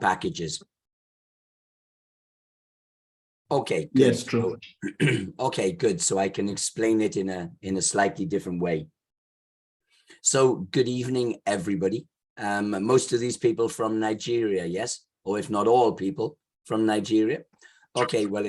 packages. Okay, good. Yes, true. Okay, good. So I can explain it in a slightly different way. So good evening, everybody. Most of these people from Nigeria, yes, or if not all people from Nigeria. Okay, well,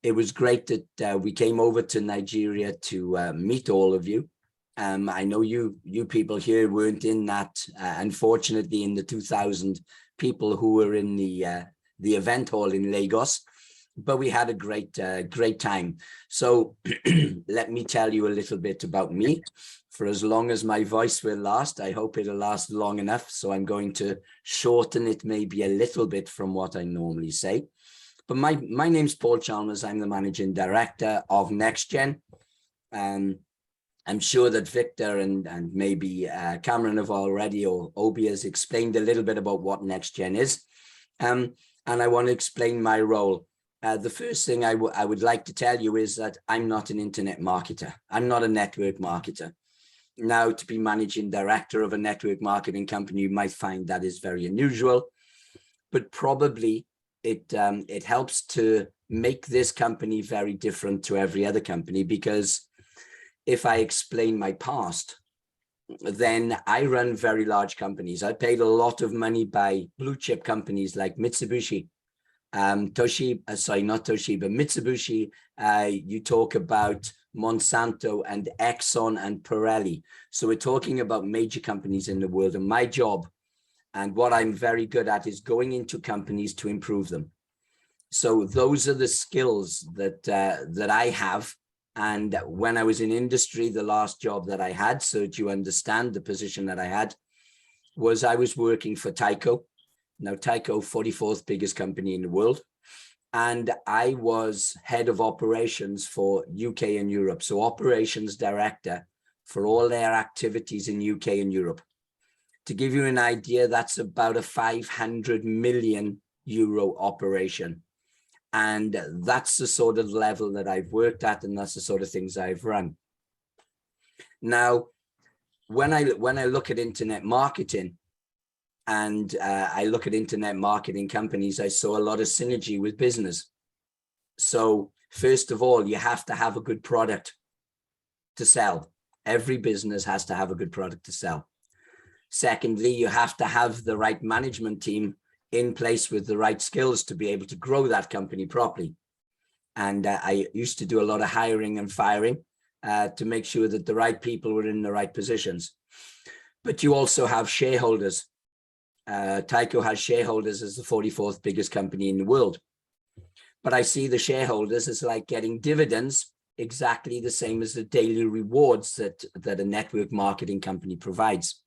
it was great that we came over to Nigeria to meet all of you. I know you people here weren't in that, unfortunately, in the 2,000 people who were in the event hall in Lagos, but we had a great time. So let me tell you a little bit about me. For as long as my voice will last, I hope it'll last long enough. So I'm going to shorten it maybe a little bit from what I normally say. But my name's Paul Chalmers. I'm the managing director of NEXTGEN. I'm sure that Victor and maybe Kamran have already, or Obi has explained a little bit about what NEXTGEN is. And I want to explain my role. The first thing I would like to tell you is that I'm not an internet marketer. I'm not a network marketer. Now, to be managing director of a network marketing company, you might find that is very unusual, but probably it helps to make this company very different to every other company, because if I explain my past, then I run very large companies. I paid a lot of money by blue chip companies like Mitsubishi, Toshiba, sorry, not Toshiba, Mitsubishi. You talk about Monsanto and Exxon and Pirelli. So we're talking about major companies in the world, and my job and what I'm very good at is going into companies to improve them. So those are the skills that I have. And when I was in industry, the last job that I had, so that you understand the position that I had, was I was working for Tyco. Now Tyco, 44th biggest company in the world. And I was head of operations for UK and Europe. So operations director for all their activities in UK and Europe. To give you an idea, that's about a 500 million euro operation. And that's the sort of level that I've worked at, and that's the sort of things I've run. Now, when I look at internet marketing, and I look at internet marketing companies, I saw a lot of synergy with business. So first of all, you have to have a good product to sell. Every business has to have a good product to sell. Secondly, you have to have the right management team in place with the right skills to be able to grow that company properly. And I used to do a lot of hiring and firing to make sure that the right people were in the right positions. But you also have shareholders. Tyco has shareholders as the 44th biggest company in the world. But I see the shareholders as like getting dividends, exactly the same as the daily rewards that a network marketing company provides.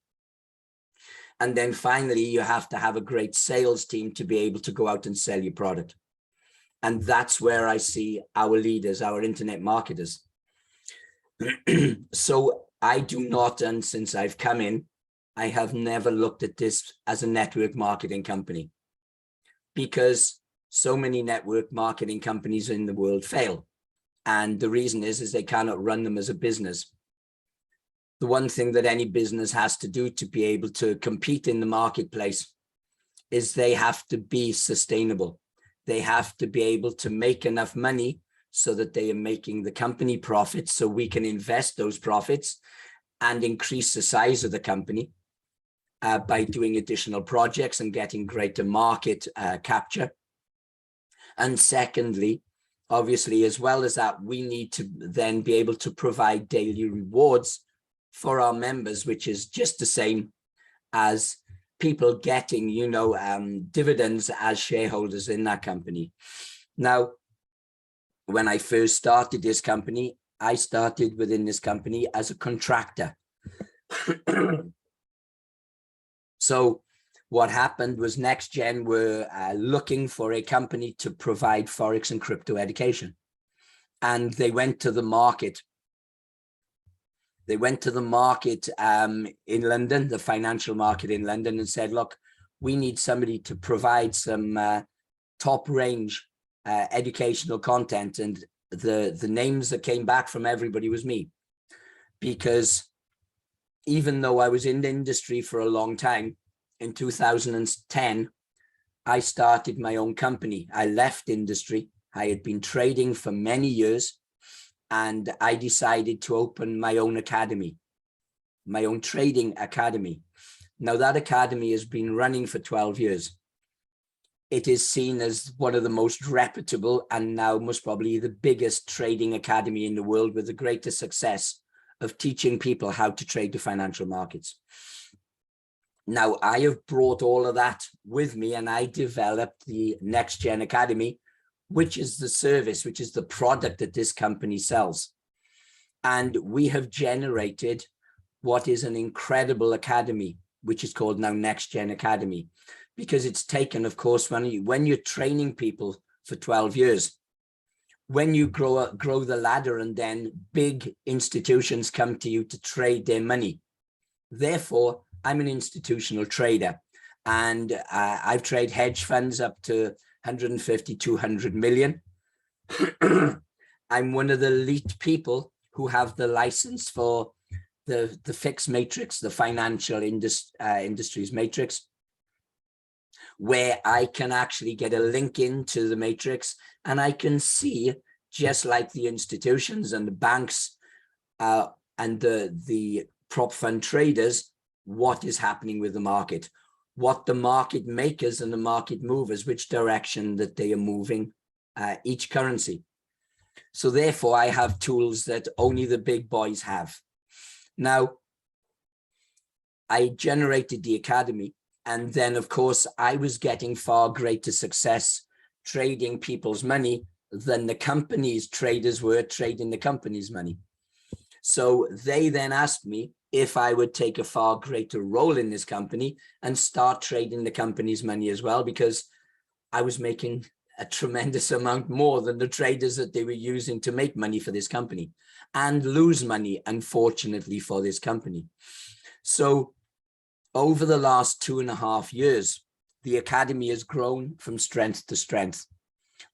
And then finally, you have to have a great sales team to be able to go out and sell your product. And that's where I see our leaders, our internet marketers. So I do not, and since I've come in, I have never looked at this as a network marketing company, because so many network marketing companies in the world fail. And the reason is they cannot run them as a business. The one thing that any business has to do to be able to compete in the marketplace is they have to be sustainable. They have to be able to make enough money so that they are making the company profits, so we can invest those profits and increase the size of the company by doing additional projects and getting greater market capture. And secondly, obviously, as well as that, we need to then be able to provide daily rewards for our members, which is just the same as people getting, you know, dividends as shareholders in that company. Now, when I first started this company, I started within this company as a contractor. So what happened was NEXTGEN were looking for a company to provide Forex and crypto education. And they went to the market. They went to the market in London, the financial market in London, and said, look, we need somebody to provide some top range educational content. And the names that came back from everybody was me, because even though I was in the industry for a long time, in 2010, I started my own company. I left industry. I had been trading for many years, and I decided to open my own academy, my own trading academy. Now that academy has been running for 12 years. It is seen as one of the most reputable and now most probably the biggest trading academy in the world, with the greatest success of teaching people how to trade the financial markets. Now, I have brought all of that with me, and I developed the NEXTGEN Academy, which is the service, which is the product that this company sells. And we have generated what is an incredible academy, which is called now NEXTGEN Academy, because it's taken, of course, when you're training people for 12 years, when you grow the ladder, and then big institutions come to you to trade their money. Therefore, I'm an institutional trader, and I've traded hedge funds up to 150, 200 million. I'm one of the elite people who have the license for the fixed matrix, the financial industries matrix, where I can actually get a link into the matrix, and I can see, just like the institutions and the banks and the prop fund traders, what is happening with the market, what the market makers and the market movers, which direction that they are moving each currency. So therefore, I have tools that only the big boys have. Now, I generated the academy, and then, of course, I was getting far greater success trading people's money than the company's traders were trading the company's money. So they then asked me if I would take a far greater role in this company and start trading the company's money as well, because I was making a tremendous amount more than the traders that they were using to make money for this company, and lose money, unfortunately, for this company. So over the last 2.5 years, the academy has grown from strength to strength.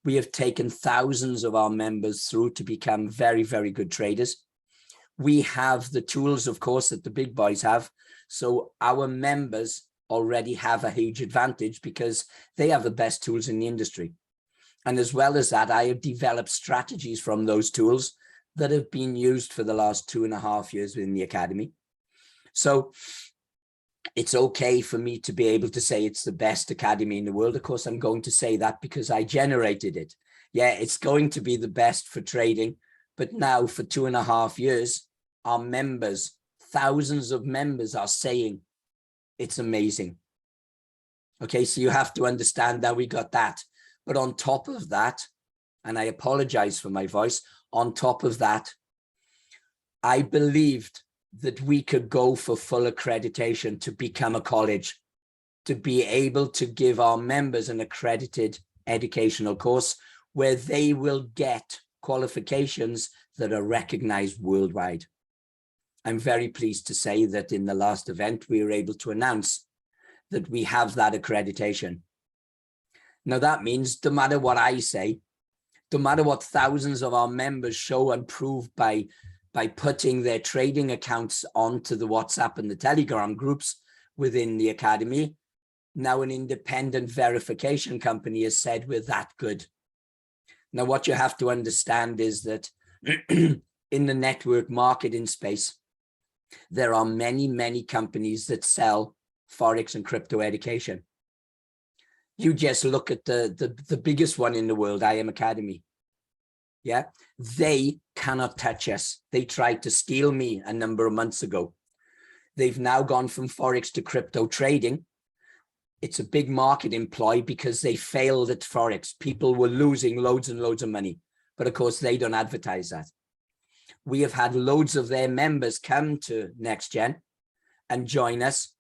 We have taken thousands of our members through to become very, very good traders. We have the tools, of course, that the big boys have. So our members already have a huge advantage because they have the best tools in the industry. And as well as that, I have developed strategies from those tools that have been used for the last 2.5 years within the academy. So it's okay for me to be able to say it's the best academy in the world. Of course, I'm going to say that because I generated it. Yeah, it's going to be the best for trading. But now for 2.5 years, our members, thousands of members, are saying it's amazing. Okay, so you have to understand that we got that. But on top of that, and I apologize for my voice, on top of that, I believed that we could go for full accreditation to become a college, to be able to give our members an accredited educational course where they will get qualifications that are recognized worldwide. I'm very pleased to say that in the last event, we were able to announce that we have that accreditation. Now, that means no matter what I say, no matter what thousands of our members show and prove by putting their trading accounts onto the WhatsApp and the Telegram groups within the academy, now an independent verification company has said we're that good. Now, what you have to understand is that in the network marketing space, there are many, many companies that sell Forex and crypto education. You just look at the biggest one in the world, IM Academy. Yeah, they cannot touch us. They tried to steal me a number of months ago. They've now gone from Forex to crypto trading. It's a big market employ because they failed at Forex. People were losing loads and loads of money. But of course, they don't advertise that. We have had loads of their members come to NEXTGEN and join us.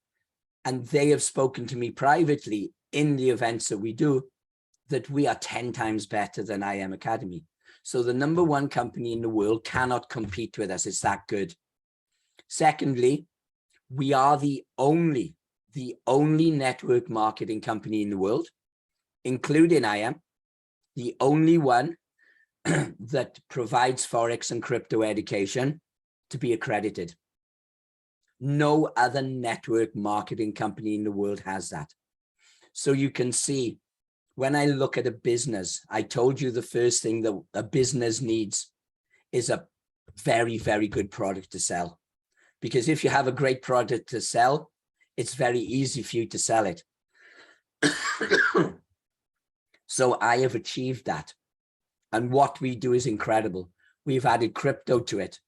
And they have spoken to me privately in the events that we do, that we are 10 times better than IM Academy. So the #1 company in the world cannot compete with us. It's that good. Secondly, we are the only network marketing company in the world, including IM, the only one that provides Forex and crypto education to be accredited. No other network marketing company in the world has that. So you can see, when I look at a business, I told you the first thing that a business needs is a very, very good product to sell. Because if you have a great product to sell, it's very easy for you to sell it. So I have achieved that. And what we do is incredible. We've added crypto to it.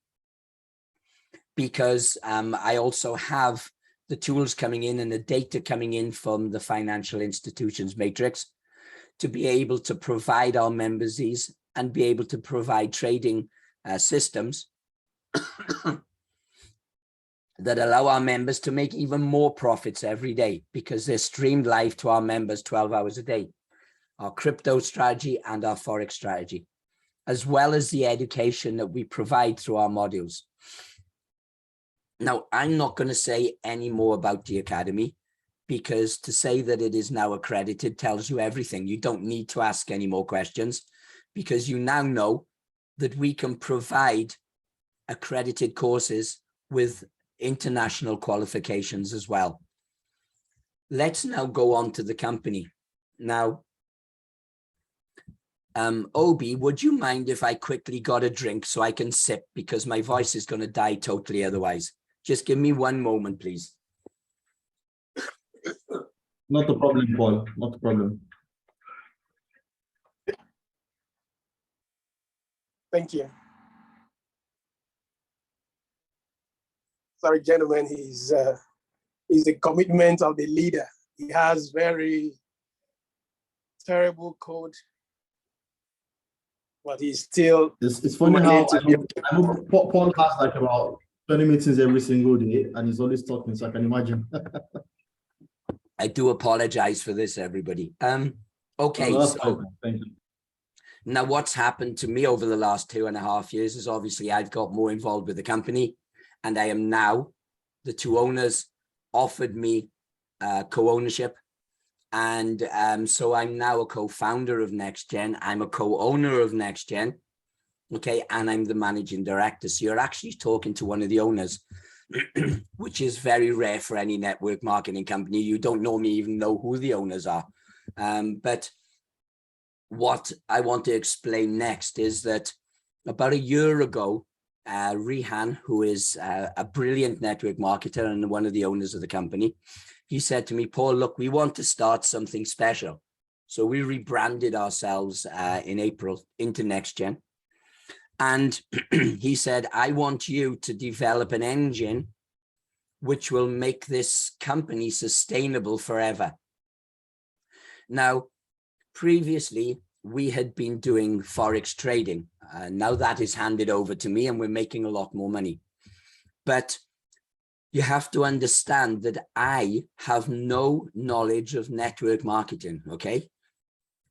Because I also have the tools coming in and the data coming in from the financial institutions matrix to be able to provide our members these and be able to provide trading systems that allow our members to make even more profits every day, because they're streamed live to our members 12 hours a day. Our crypto strategy and our Forex strategy, as well as the education that we provide through our modules. Now, I'm not going to say any more about the Academy, because to say that it is now accredited tells you everything. You don't need to ask any more questions, because you now know that we can provide accredited courses with international qualifications as well. Let's now go on to the company. Now, Obi, would you mind if I quickly got a drink so I can sip, because my voice is going to die totally otherwise? Just give me one moment, please. Not a problem, Paul. Not a problem. Thank you. Sorry, gentlemen, he's the commitment of the leader. He has very terrible code, but he's still. It's funny how I know Paul has like about 20 meetings every single day, and he's always talking, so I can imagine. I do apologize for this, everybody. Okay, no, so thank you. Now what's happened to me over the last 2.5 years is obviously I've got more involved with the company, and I am now, the two owners offered me co-ownership. And so I'm now a co-founder of NEXTGEN. I'm a co-owner of NEXTGEN. Okay, and I'm the managing director. So you're actually talking to one of the owners, which is very rare for any network marketing company. You don't normally even know who the owners are. But what I want to explain next is that about a year ago, Rihan, who is a brilliant network marketer and one of the owners of the company, he said to me, Paul, look, we want to start something special. So we rebranded ourselves in April into NEXTGEN. And he said, I want you to develop an engine which will make this company sustainable forever. Now, previously, we had been doing Forex trading. Now that is handed over to me and we're making a lot more money. But you have to understand that I have no knowledge of network marketing, okay?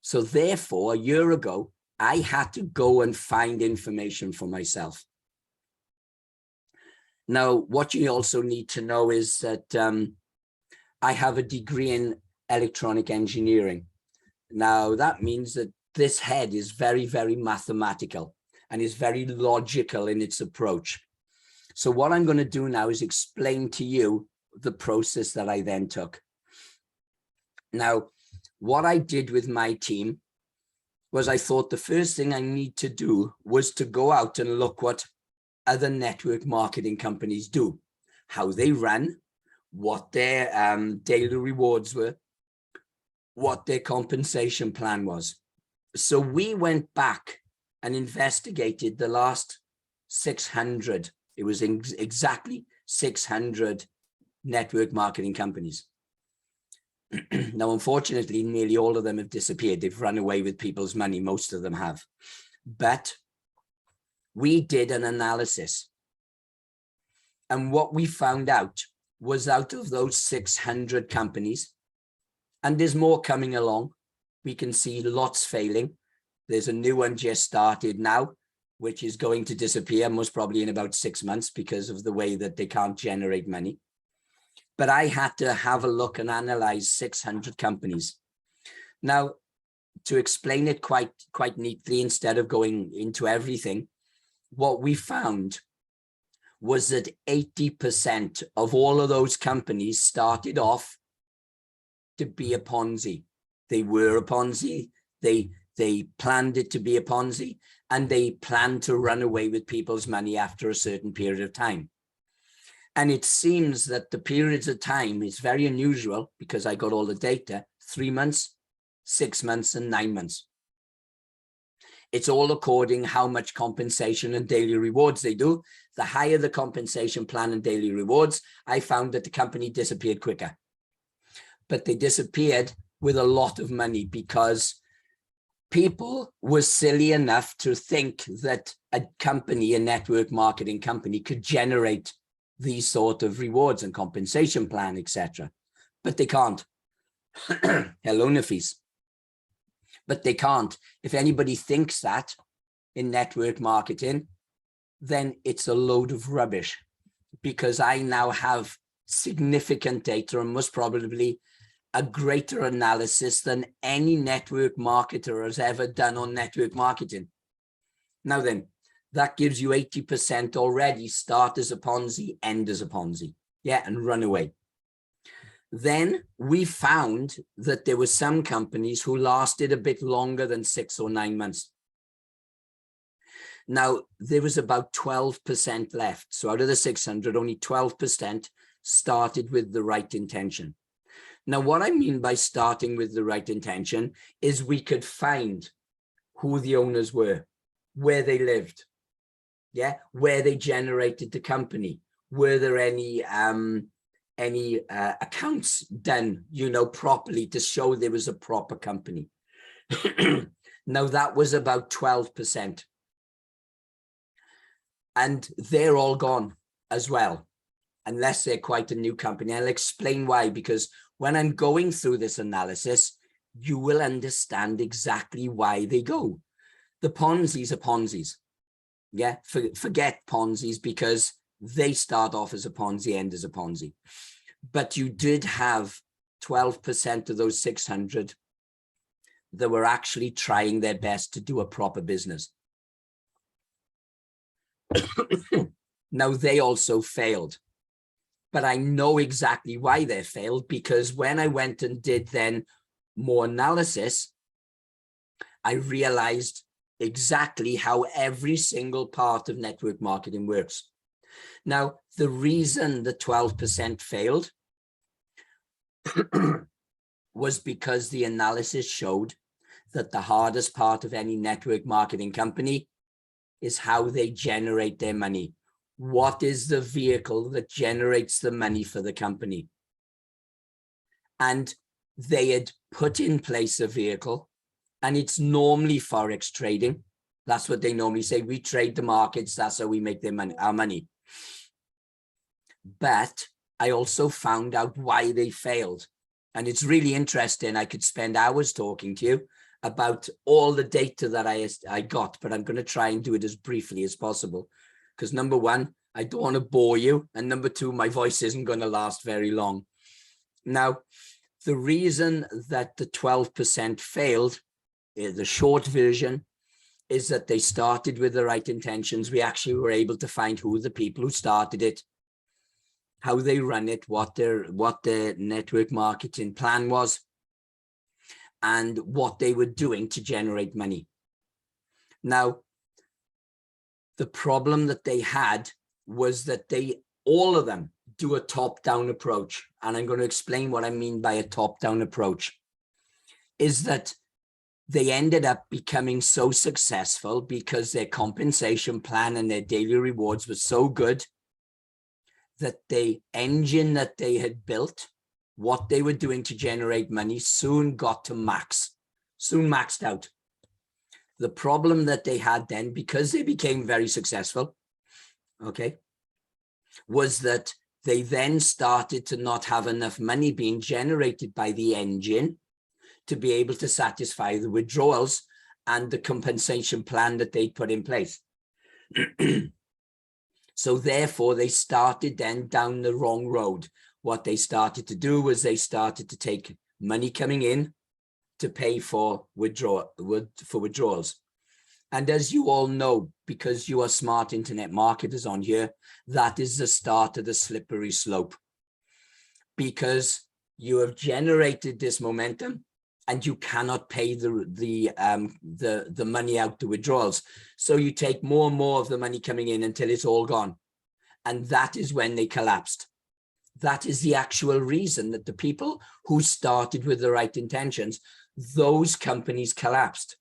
So therefore, a year ago, I had to go and find information for myself. Now, what you also need to know is that I have a degree in electronic engineering. Now, that means that this head is very, very mathematical and is very logical in its approach. So what I'm going to do now is explain to you the process that I then took. Now, what I did with my team was I thought the first thing I need to do was to go out and look what other network marketing companies do, how they run, what their daily rewards were, what their compensation plan was. So we went back and investigated the last 600. It was exactly 600 network marketing companies. Now, unfortunately, nearly all of them have disappeared. They've run away with people's money. Most of them have. But we did an analysis. And what we found out was out of those 600 companies, and there's more coming along, we can see lots failing. There's a new one just started now, which is going to disappear most probably in about 6 months because of the way that they can't generate money. But I had to have a look and analyze 600 companies. Now, to explain it quite neatly, instead of going into everything, what we found was that 80% of all of those companies started off to be a Ponzi. They were a Ponzi. They planned it to be a Ponzi, and they planned to run away with people's money after a certain period of time. And it seems that the periods of time is very unusual, because I got all the data: 3 months, 6 months, and 9 months. It's all according how much compensation and daily rewards they do. The higher the compensation plan and daily rewards, I found that the company disappeared quicker. But they disappeared with a lot of money, because people were silly enough to think that a company, a network marketing company, could generate these sort of rewards and compensation plan, etc. But they can't. Hello, Nafis. But they can't. If anybody thinks that in network marketing, then it's a load of rubbish, because I now have significant data, and most probably a greater analysis than any network marketer has ever done on network marketing. Now then, that gives you 80% already. Start as a Ponzi, end as a Ponzi. Yeah, and run away. Then we found that there were some companies who lasted a bit longer than 6 or 9 months. Now, there was about 12% left. So out of the 600, only 12% started with the right intention. Now, what I mean by starting with the right intention is we could find who the owners were, where they lived, yeah, where they generated the company. Were there any accounts done, you know, properly to show there was a proper company? Now, that was about 12%. And they're all gone as well, unless they're quite a new company. I'll explain why, because when I'm going through this analysis, you will understand exactly why they go. The Ponzi's are Ponzi's. Yeah, forget Ponzi's, because they start off as a Ponzi, end as a Ponzi. But you did have 12% of those 600 that were actually trying their best to do a proper business. Now, they also failed. But I know exactly why they failed, because when I went and did then more analysis, I realized exactly how every single part of network marketing works. Now, the reason the 12% failed was because the analysis showed that the hardest part of any network marketing company is how they generate their money. What is the vehicle that generates the money for the company? And they had put in place a vehicle, and it's normally Forex trading. That's what they normally say. We trade the markets. That's how we make our money. But I also found out why they failed. And it's really interesting. I could spend hours talking to you about all the data that I got, but I'm going to try and do it as briefly as possible. Because number one, I don't want to bore you. And number two, my voice isn't going to last very long. Now, the reason that the 12% failed, the short version, is that they started with the right intentions. We actually were able to find who the people who started it, how they run it, what their network marketing plan was, and what they were doing to generate money. Now, the problem that they had was that all of them do a top-down approach. And I'm going to explain what I mean by a top-down approach. Is that they ended up becoming so successful because their compensation plan and their daily rewards were so good that the engine that they had built, what they were doing to generate money, soon got to max, soon maxed out. The problem that they had then, because they became very successful, okay, was that they then started to not have enough money being generated by the engine to be able to satisfy the withdrawals and the compensation plan that they put in place. So therefore, they started then down the wrong road. What they started to do was they started to take money coming in to pay for withdrawals. And as you all know, because you are smart internet marketers on here, that is the start of the slippery slope. Because you have generated this momentum and you cannot pay the money out, the withdrawals. So you take more and more of the money coming in until it's all gone. And that is when they collapsed. That is the actual reason that the people who started with the right intentions, those companies collapsed.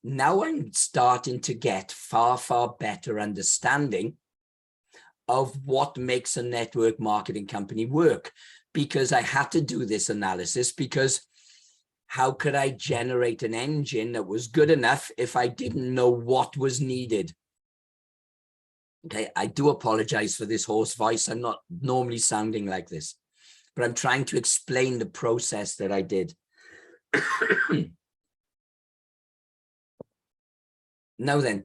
Now I'm starting to get far, far better understanding of what makes a network marketing company work, because I had to do this analysis, because how could I generate an engine that was good enough if I didn't know what was needed? Okay, I do apologize for this hoarse voice. I'm not normally sounding like this, but I'm trying to explain the process that I did. Now then,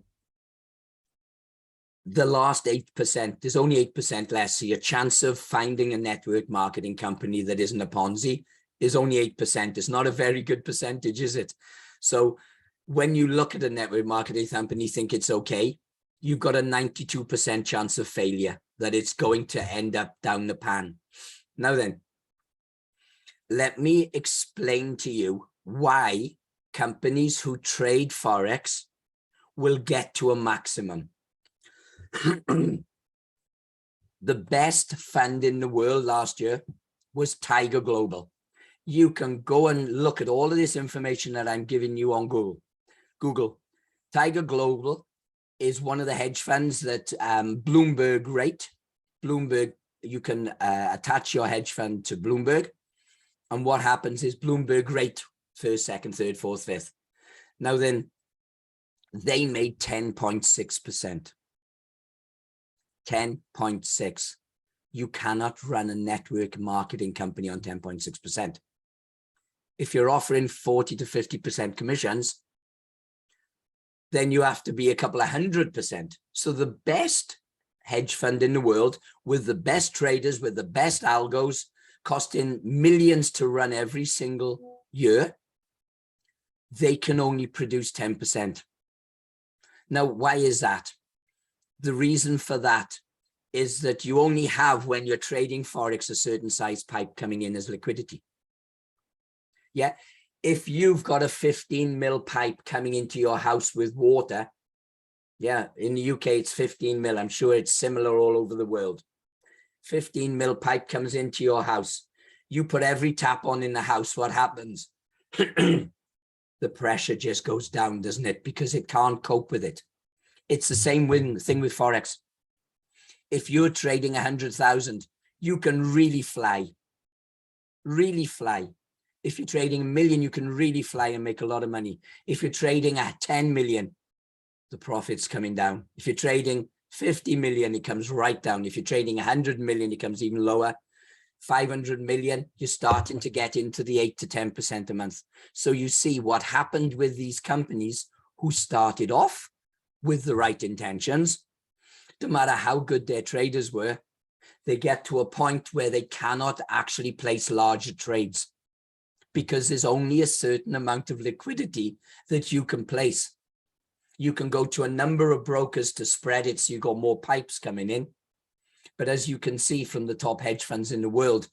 the last 8%, there's only 8% less. So your chance of finding a network marketing company that isn't a Ponzi is only 8%. It's not a very good percentage, is it? So when you look at a network marketing company, think it's okay, you've got a 92% chance of failure, that it's going to end up down the pan. Now then, let me explain to you why companies who trade Forex will get to a maximum. The best fund in the world last year was Tiger Global. You can go and look at all of this information that I'm giving you on Google. Tiger Global is one of the hedge funds that Bloomberg rate. Bloomberg, you can attach your hedge fund to Bloomberg. And what happens is Bloomberg rate first, second, third, fourth, fifth. Now then, they made 10.6%. 10.6. You cannot run a network marketing company on 10.6%. If you're offering 40 to 50% commissions, then you have to be a couple of 100%. So the best hedge fund in the world, with the best traders, with the best algos, costing millions to run every single year, they can only produce 10%. Now, why is that? The reason for that is that you only have, when you're trading Forex, a certain size pipe coming in as liquidity. Yeah. If you've got a 15 mil pipe coming into your house with water, yeah, in the UK, it's 15 mil. I'm sure it's similar all over the world. 15 mil pipe comes into your house. You put every tap on in the house, what happens? The pressure just goes down, doesn't it? Because it can't cope with it. It's the same thing with Forex. If you're trading 100,000, you can really fly, really fly. If you're trading 1 million, you can really fly and make a lot of money. If you're trading at 10 million, the profit's coming down. If you're trading 50 million, it comes right down. If you're trading 100 million, it comes even lower. 500 million, you're starting to get into the 8 to 10% a month. So you see what happened with these companies who started off with the right intentions. No matter how good their traders were, they get to a point where they cannot actually place larger trades, because there's only a certain amount of liquidity that you can place. You can go to a number of brokers to spread it, so you've got more pipes coming in. But as you can see from the top hedge funds in the world,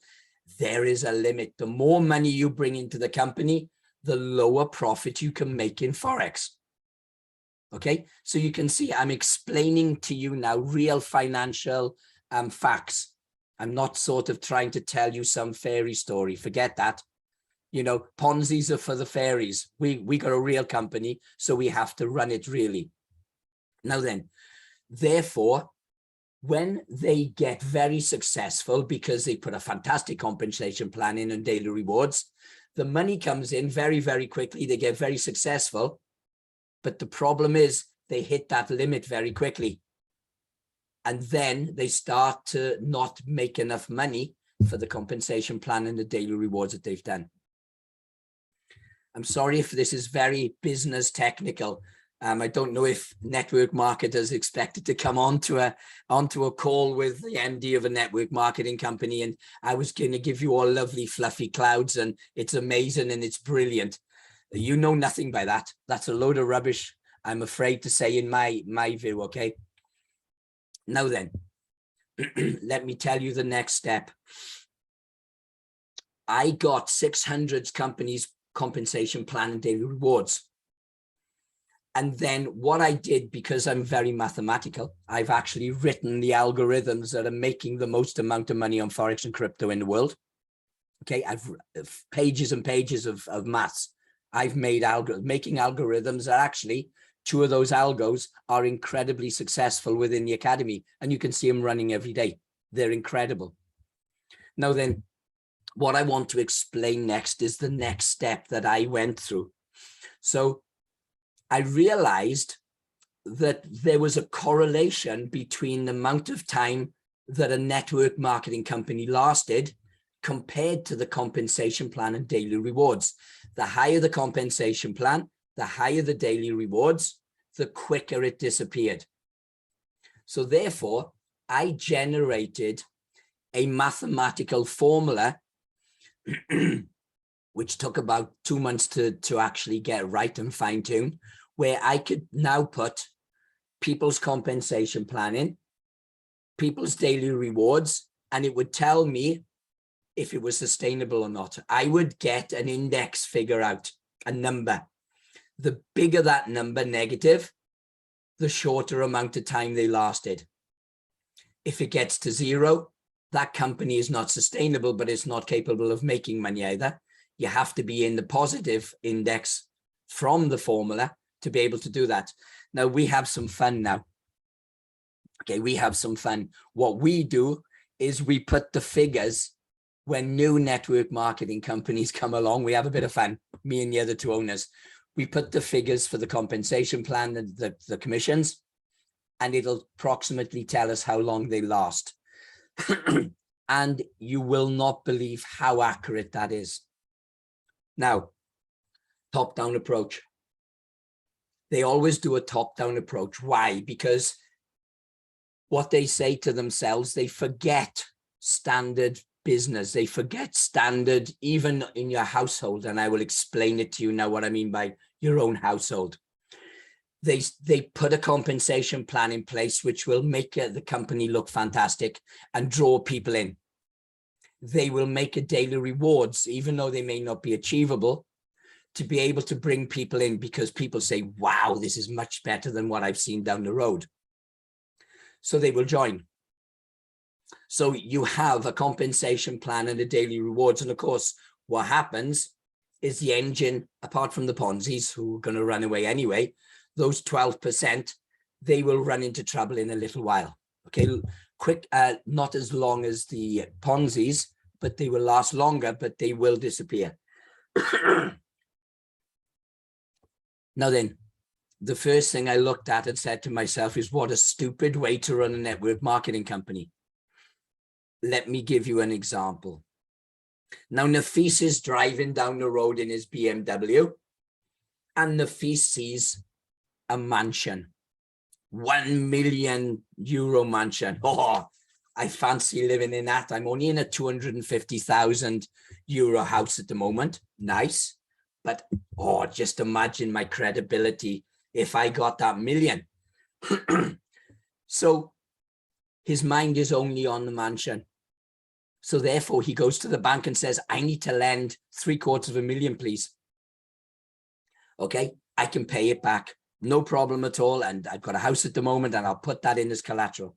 there is a limit. The more money you bring into the company, the lower profit you can make in Forex. Okay, so you can see I'm explaining to you now real financial facts. I'm not sort of trying to tell you some fairy story. Forget that. You know, Ponzi's are for the fairies. We got a real company, so we have to run it really. Now then, therefore, when they get very successful because they put a fantastic compensation plan in and daily rewards, the money comes in very, very quickly. They get very successful. But the problem is they hit that limit very quickly. And then they start to not make enough money for the compensation plan and the daily rewards that they've done. I'm sorry if this is very business technical. I don't know if network marketers expected to come onto a call with the MD of a network marketing company, and I was going to give you all lovely fluffy clouds and it's amazing and it's brilliant. You know nothing by that. That's a load of rubbish, I'm afraid to say, in my view. Okay. Now then, let me tell you the next step. I got 600 companies compensation plan and daily rewards. And then what I did, because I'm very mathematical, I've actually written the algorithms that are making the most amount of money on Forex and crypto in the world. Okay, I've pages and pages of maths. I've made making algorithms that actually 2 of those algos are incredibly successful within the academy. And you can see them running every day. They're incredible. Now then, what I want to explain next is the next step that I went through. So I realized that there was a correlation between the amount of time that a network marketing company lasted compared to the compensation plan and daily rewards. The higher the compensation plan, the higher the daily rewards, the quicker it disappeared. So therefore, I generated a mathematical formula which took about 2 months to actually get right and fine tune, where I could now put people's compensation plan in, people's daily rewards, and it would tell me if it was sustainable or not. I would get an index figure out, a number. The bigger that number, negative, the shorter amount of time they lasted. If it gets to 0, that company is not sustainable, but it's not capable of making money either. You have to be in the positive index from the formula to be able to do that. Now we have some fun now. Okay, we have some fun. What we do is we put the figures when new network marketing companies come along. We have a bit of fun, me and the other 2 owners. We put the figures for the compensation plan, the commissions, and it'll approximately tell us how long they last. And you will not believe how accurate that is. Now, top-down approach. They always do a top-down approach. Why? Because what they say to themselves, they forget standard business. They forget standard, even in your household. And I will explain it to you now what I mean by your own household. They put a compensation plan in place, which will make the company look fantastic and draw people in. They will make a daily rewards, even though they may not be achievable, to be able to bring people in, because people say, wow, this is much better than what I've seen down the road. So they will join. So you have a compensation plan and a daily rewards. And of course, what happens is the engine, apart from the Ponzi's who are going to run away anyway, those 12%, they will run into trouble in a little while. Okay, quick, not as long as the Ponzi's, but they will last longer, but they will disappear. Now then, the first thing I looked at and said to myself is, what a stupid way to run a network marketing company. Let me give you an example. Now, Nafis is driving down the road in his BMW, and Nafis sees a mansion, €1 million mansion. Oh, I fancy living in that. I'm only in a €250,000 house at the moment. Nice. But, oh, just imagine my credibility if I got that million. So his mind is only on the mansion. So therefore, he goes to the bank and says, I need to lend $750,000, please. Okay, I can pay it back. No problem at all. And I've got a house at the moment and I'll put that in as collateral.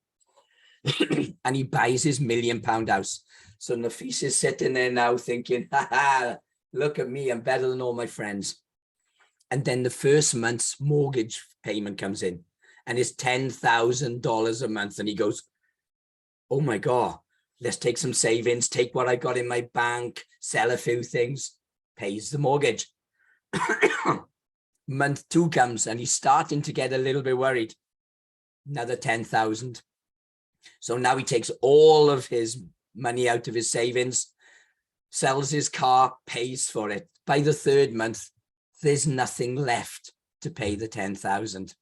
And he buys his £1 million house. So Nafis is sitting there now thinking, ha, look at me, I'm better than all my friends. And then the first month's mortgage payment comes in and it's $10,000 a month. And he goes, oh my God, let's take some savings, take what I got in my bank, sell a few things, pays the mortgage. Month 2 comes and he's starting to get a little bit worried. Another 10,000. So now he takes all of his money out of his savings, sells his car, pays for it. By the 3rd month, there's nothing left to pay the 10,000.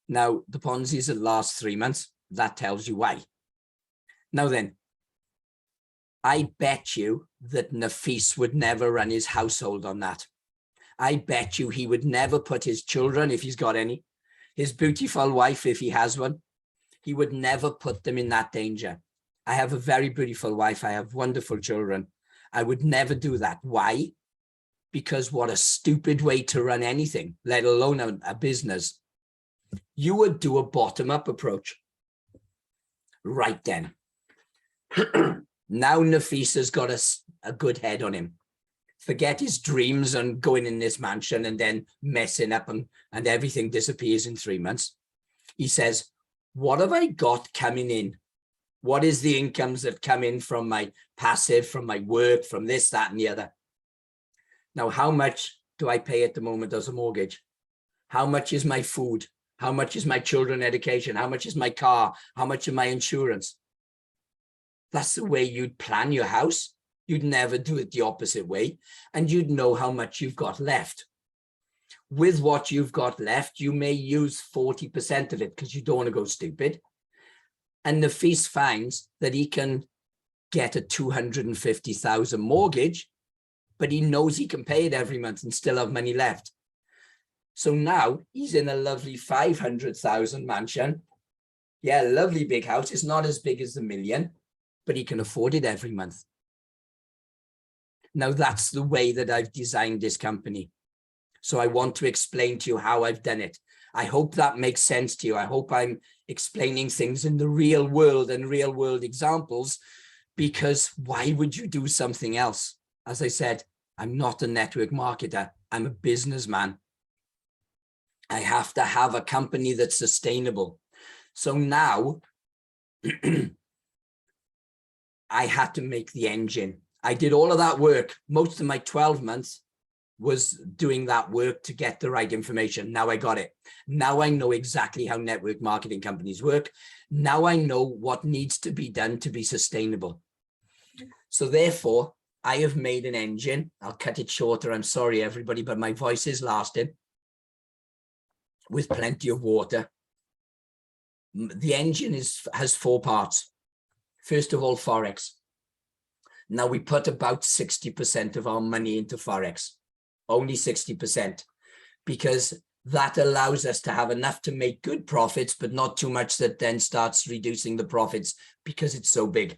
Now, the Ponzi's that last 3 months, that tells you why. Now then, I bet you that Nafis would never run his household on that. I bet you he would never put his children, if he's got any, his beautiful wife, if he has one, he would never put them in that danger. I have a very beautiful wife. I have wonderful children. I would never do that. Why? Because what a stupid way to run anything, let alone a business. You would do a bottom-up approach. Right then. Now Nafis has got a good head on him. Forget his dreams and going in this mansion and then messing up and everything disappears in 3 months. He says, what have I got coming in? What is the incomes that come in from my passive, from my work, from this, that, and the other? Now, how much do I pay at the moment as a mortgage? How much is my food? How much is my children's education? How much is my car? How much is my insurance? That's the way you'd plan your house. You'd never do it the opposite way, and you'd know how much you've got left. With what you've got left, you may use 40% of it because you don't want to go stupid. And Nafis finds that he can get a 250,000 mortgage, but he knows he can pay it every month and still have money left. So now he's in a lovely 500,000 mansion. Yeah, lovely big house. It's not as big as the million, but he can afford it every month. Now that's the way that I've designed this company. So I want to explain to you how I've done it. I hope that makes sense to you. I hope I'm explaining things in the real world and real world examples, because why would you do something else? As I said, I'm not a network marketer. I'm a businessman. I have to have a company that's sustainable. So now I had to make the engine. I did all of that work. Most of my 12 months was doing that work to get the right information. Now I got it. Now I know exactly how network marketing companies work. Now I know what needs to be done to be sustainable. So therefore, I have made an engine. I'll cut it shorter. I'm sorry, everybody, but my voice is lasting, with plenty of water. The engine has 4 parts. First of all, Forex. Now we put about 60% of our money into Forex, only 60%, because that allows us to have enough to make good profits, but not too much that then starts reducing the profits because it's so big.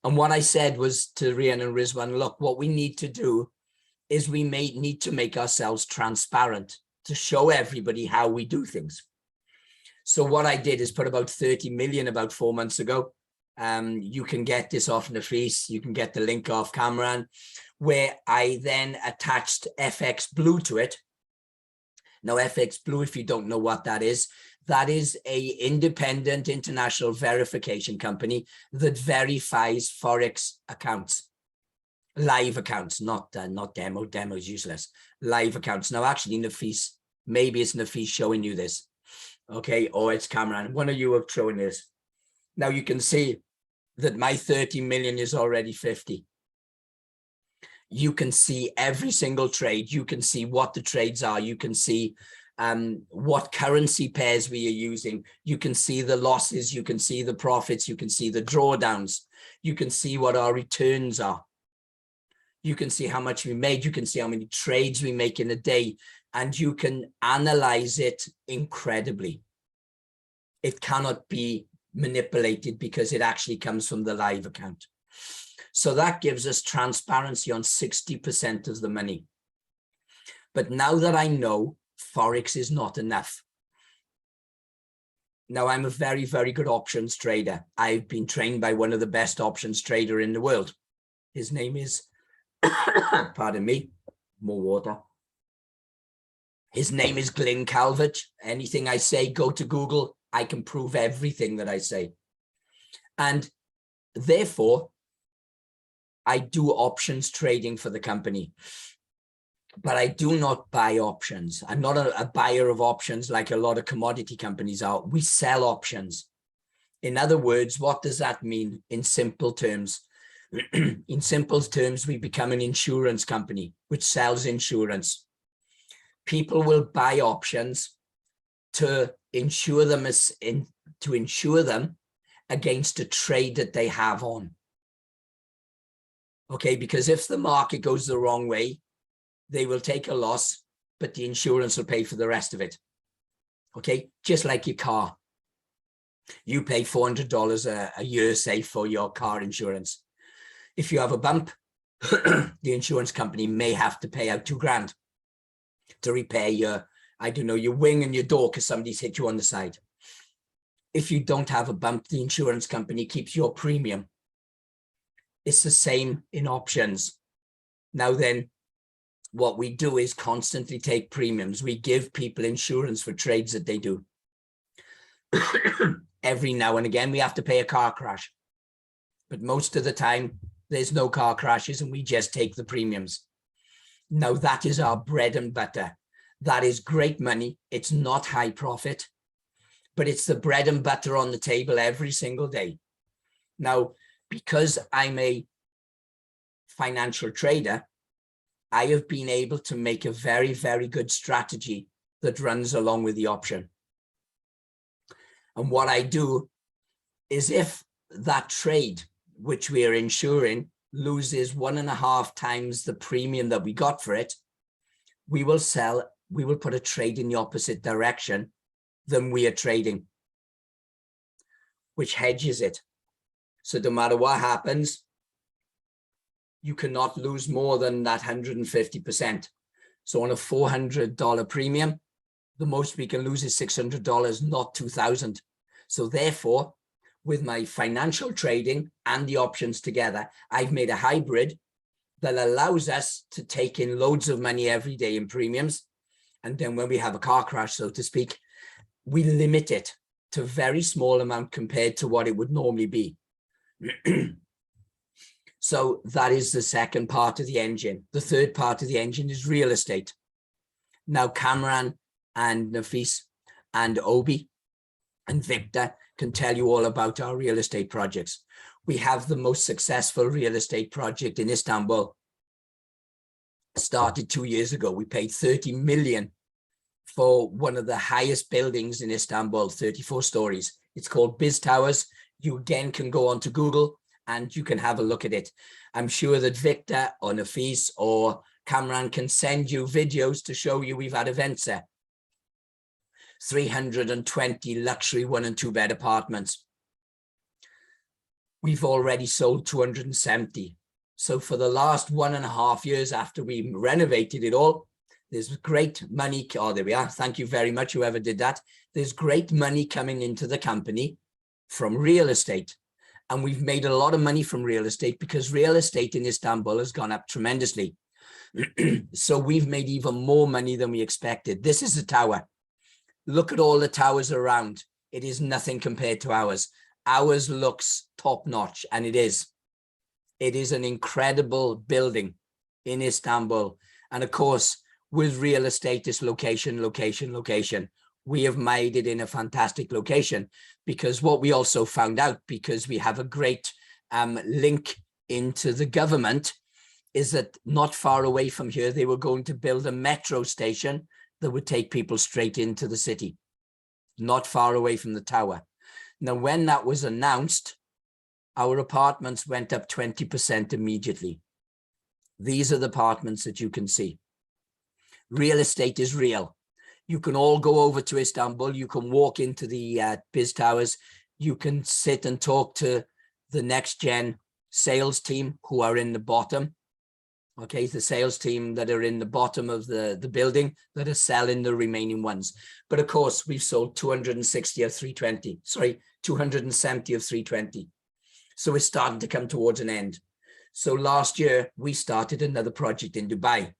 And what I said was to Rian and Rizwan, look, what we need to do is we need to make ourselves transparent to show everybody how we do things. So what I did is put about 30 million about 4 months ago. You can get this off Nafis, you can get the link off Kamran, where I then attached FX Blue to it. Now FX Blue, if you don't know what that is a independent international verification company that verifies Forex accounts, live accounts, not demos useless, live accounts. Now actually Nafis, maybe it's Nafis showing you this, okay, or it's Kamran, one of you have shown this. Now you can see that my 30 million is already 50. You can see every single trade. You can see what the trades are. You can see what currency pairs we are using. You can see the losses. You can see the profits. You can see the drawdowns. You can see what our returns are. You can see how much we made. You can see how many trades we make in a day. And you can analyze it incredibly. It cannot be manipulated because it actually comes from the live account. So that gives us transparency on 60% of the money. But now that I know Forex is not enough. Now I'm a very, very good options trader. I've been trained by one of the best options trader in the world. His name is, pardon me, more water. His name is Glyn Calvert. Anything I say, go to Google. I can prove everything that I say. And therefore, I do options trading for the company, but I do not buy options. I'm not a buyer of options like a lot of commodity companies are. We sell options. In other words, what does that mean in simple terms? In simple terms, we become an insurance company which sells insurance. People will buy options to insure them against a trade that they have on. Okay, because if the market goes the wrong way, they will take a loss, but the insurance will pay for the rest of it. Okay, just like your car. You pay $400 a year, say, for your car insurance. If you have a bump, the insurance company may have to pay out $2,000 to repair your, I don't know, your wing and your door because somebody's hit you on the side. If you don't have a bump, the insurance company keeps your premium. It's the same in options. Now then, what we do is constantly take premiums. We give people insurance for trades that they do. Every now and again, we have to pay a car crash. But most of the time, there's no car crashes and we just take the premiums. Now, that is our bread and butter. That is great money. It's not high profit, but it's the bread and butter on the table every single day. Now, because I'm a financial trader, I have been able to make a very, very good strategy that runs along with the option. And what I do is if that trade, which we are insuring, loses 1.5 times the premium that we got for it, we will sell, we will put a trade in the opposite direction than we are trading, which hedges it. So no matter what happens, you cannot lose more than that 150%. So on a $400 premium, the most we can lose is $600, not $2,000. So therefore, with my financial trading and the options together, I've made a hybrid that allows us to take in loads of money every day in premiums. And then when we have a car crash, so to speak, we limit it to a very small amount compared to what it would normally be. So that is the second part of the engine. The third part of the engine is real estate. Now, Kamran and Nafis and Obi and Victor can tell you all about our real estate projects. We have the most successful real estate project in Istanbul. Started 2 years ago. We paid 30 million for one of the highest buildings in Istanbul, 34 stories. It's called Biz Towers. You again can go onto Google and you can have a look at it. I'm sure that Victor or Nafis or Kamran can send you videos to show you we've had events there. 320 luxury 1- and 2-bed apartments. We've already sold 270. So for the last 1.5 years after we renovated it all, there's great money. Oh, there we are. Thank you very much, whoever did that. There's great money coming into the company from real estate. And we've made a lot of money from real estate because real estate in Istanbul has gone up tremendously. So we've made even more money than we expected. This is a tower. Look at all the towers around. It is nothing compared to ours. Ours looks top notch, and it is. It is an incredible building in Istanbul. And of course, with real estate, it's location, location, location. We have made it in a fantastic location because what we also found out, because we have a great link into the government, is that not far away from here, they were going to build a metro station that would take people straight into the city, not far away from the tower. Now, when that was announced, our apartments went up 20% immediately. These are the apartments that you can see. Real estate is real. You can all go over to Istanbul. You can walk into the Biz Towers. You can sit and talk to the NEXTGEN sales team who are in the bottom. Okay, the sales team that are in the bottom of the building that are selling the remaining ones. But of course, we've sold 260 of 320. Sorry, 270 of 320. So it's starting to come towards an end. So last year, we started another project in Dubai.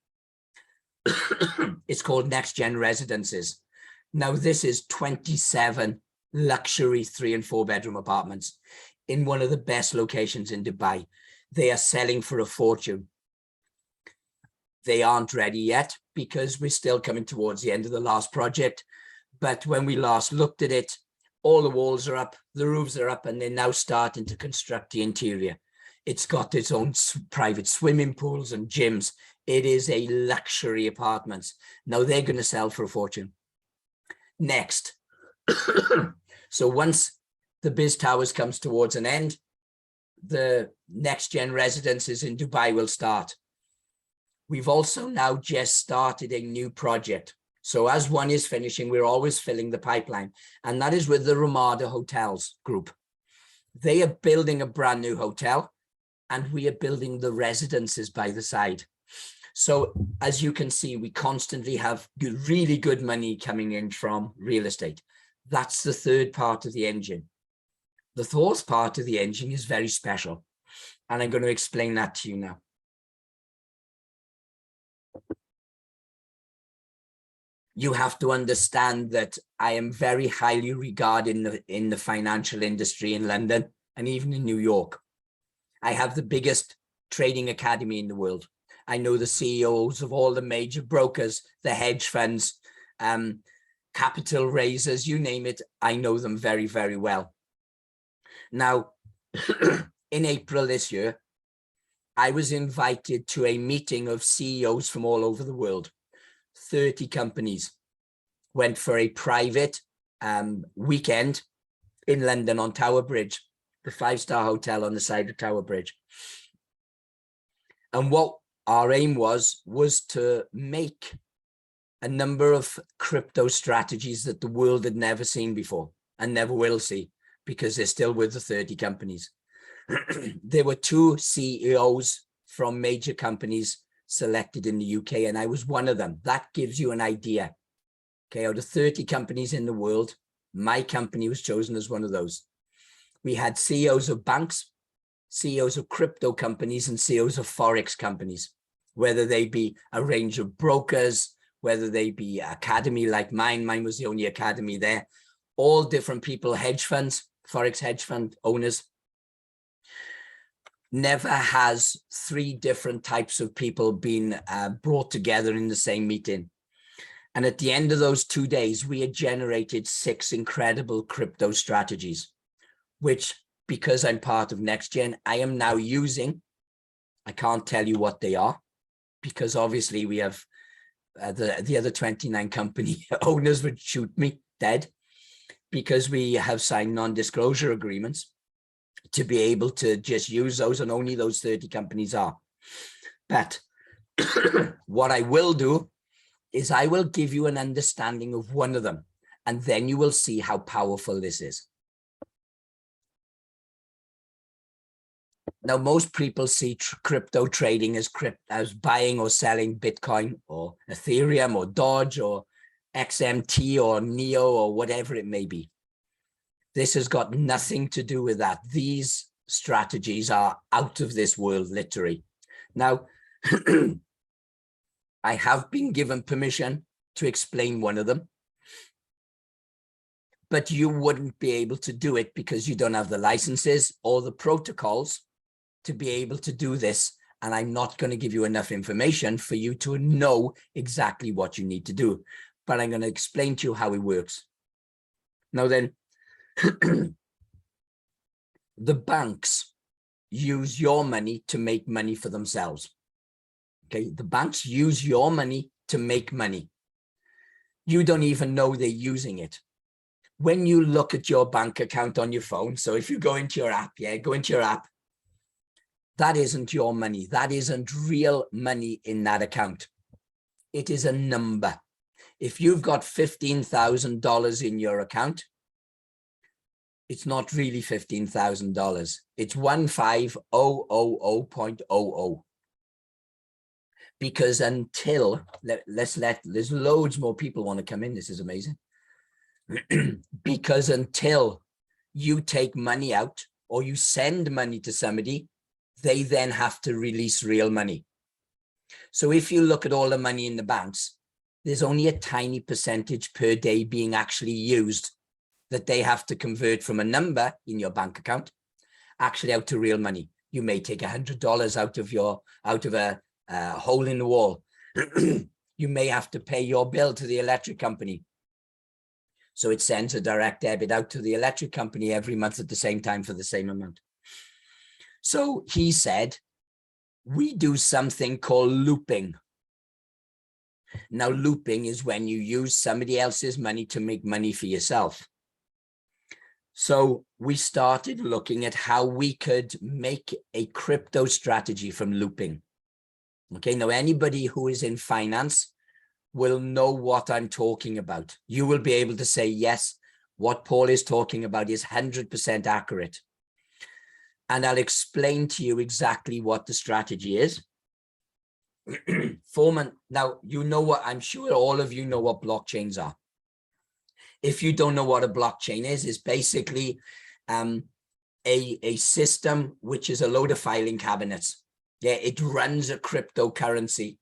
It's called NEXTGEN Residences. Now, this is 27 luxury 3- and 4-bedroom apartments in one of the best locations in Dubai. They are selling for a fortune. They aren't ready yet because we're still coming towards the end of the last project. But when we last looked at it, all the walls are up, the roofs are up, and they're now starting to construct the interior. It's got its own private swimming pools and gyms. It is a luxury apartments. Now they're going to sell for a fortune. Next. So once the Biz Towers comes towards an end, the NEXTGEN Residences in Dubai will start. We've also now just started a new project. So as one is finishing, we're always filling the pipeline. And that is with the Ramada Hotels group. They are building a brand new hotel. and we are building the residences by the side. So as you can see, we constantly have really good money coming in from real estate. That's the third part of the engine. The fourth part of the engine is very special, and I'm going to explain that to you now. You have to understand that I am very highly regarded in the financial industry in London and even in New York. I have the biggest trading academy in the world. I know the CEOs of all the major brokers, the hedge funds, capital raisers, you name it. I know them very, very well. Now, in April this year, I was invited to a meeting of CEOs from all over the world. 30 companies went for a private weekend in London on Tower Bridge, the 5-star hotel on the side of Tower Bridge. And what our aim was to make a number of crypto strategies that the world had never seen before and never will see, because they're still with the 30 companies. There were 2 CEOs from major companies selected in the UK, and I was one of them. That gives you an idea. Okay, out of 30 companies in the world, my company was chosen as one of those. We had CEOs of banks, CEOs of crypto companies, and CEOs of Forex companies, whether they be a range of brokers, whether they be academy like mine. Mine was the only academy there. All different people, hedge funds, Forex hedge fund owners. Never has 3 different types of people been brought together in the same meeting. And at the end of those 2 days, we had generated 6 incredible crypto strategies, which, because I'm part of NEXTGEN, I am now using. I can't tell you what they are, because obviously we have the other 29 company owners would shoot me dead, because we have signed non-disclosure agreements to be able to just use those, and only those 30 companies are. But what I will do is I will give you an understanding of one of them, and then you will see how powerful this is. Now, most people see crypto trading as buying or selling Bitcoin or Ethereum or Doge or XMT or NEO or whatever it may be. This has got nothing to do with that. These strategies are out of this world, literally. Now, I have been given permission to explain one of them, but you wouldn't be able to do it because you don't have the licenses or the protocols to be able to do this. And I'm not going to give you enough information for you to know exactly what you need to do, but I'm going to explain to you how it works. Now then, the banks use your money to make money for themselves. Okay, the banks use your money to make money. You don't even know they're using it. When you look at your bank account on your phone, so if you go into your app, go into your app, that isn't your money. That isn't real money in that account. It is a number. If you've got $15,000 in your account, it's not really $15,000. It's 15000.00. Because until, there's loads more people want to come in. This is amazing. Because until you take money out or you send money to somebody, they then have to release real money. So if you look at all the money in the banks, there's only a tiny percentage per day being actually used that they have to convert from a number in your bank account actually out to real money. You may take $100 out of a hole in the wall. You may have to pay your bill to the electric company. So it sends a direct debit out to the electric company every month at the same time for the same amount. So he said, we do something called looping. Now, looping is when you use somebody else's money to make money for yourself. So we started looking at how we could make a crypto strategy from looping. Okay, now anybody who is in finance will know what I'm talking about. You will be able to say, yes, what Paul is talking about is 100% accurate. and I'll explain to you exactly what the strategy is. Foreman, now you know what, I'm sure all of you know what blockchains are. If you don't know what a blockchain is, it's basically a system which is a load of filing cabinets. Yeah, it runs a cryptocurrency,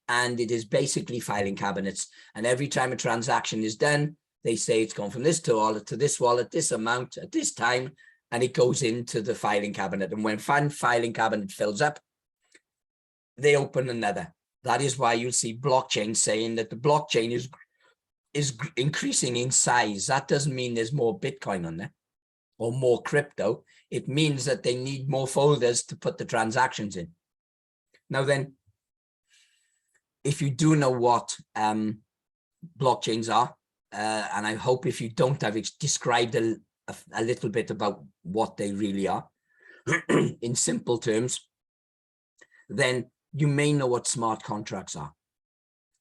and it is basically filing cabinets. And every time a transaction is done, they say it's gone from this wallet to this wallet, this amount at this time, and it goes into the filing cabinet. And when filing cabinet fills up, they open another. That is why you'll see blockchain saying that the blockchain is increasing in size. That doesn't mean there's more Bitcoin on there or more crypto. It means that they need more folders to put the transactions in. Now then, if you do know what blockchains are, and I hope if you don't, I've described a little bit about what they really are in simple terms, then you may know what smart contracts are.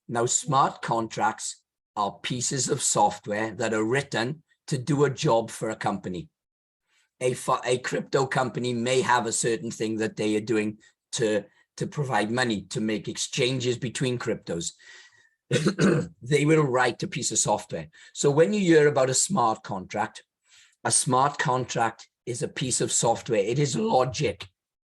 Now, smart contracts are pieces of software that are written to do a job for a company. A crypto company may have a certain thing that they are doing to provide money, to make exchanges between cryptos. They will write a piece of software. So when you hear about a smart contract is a piece of software. It is logic.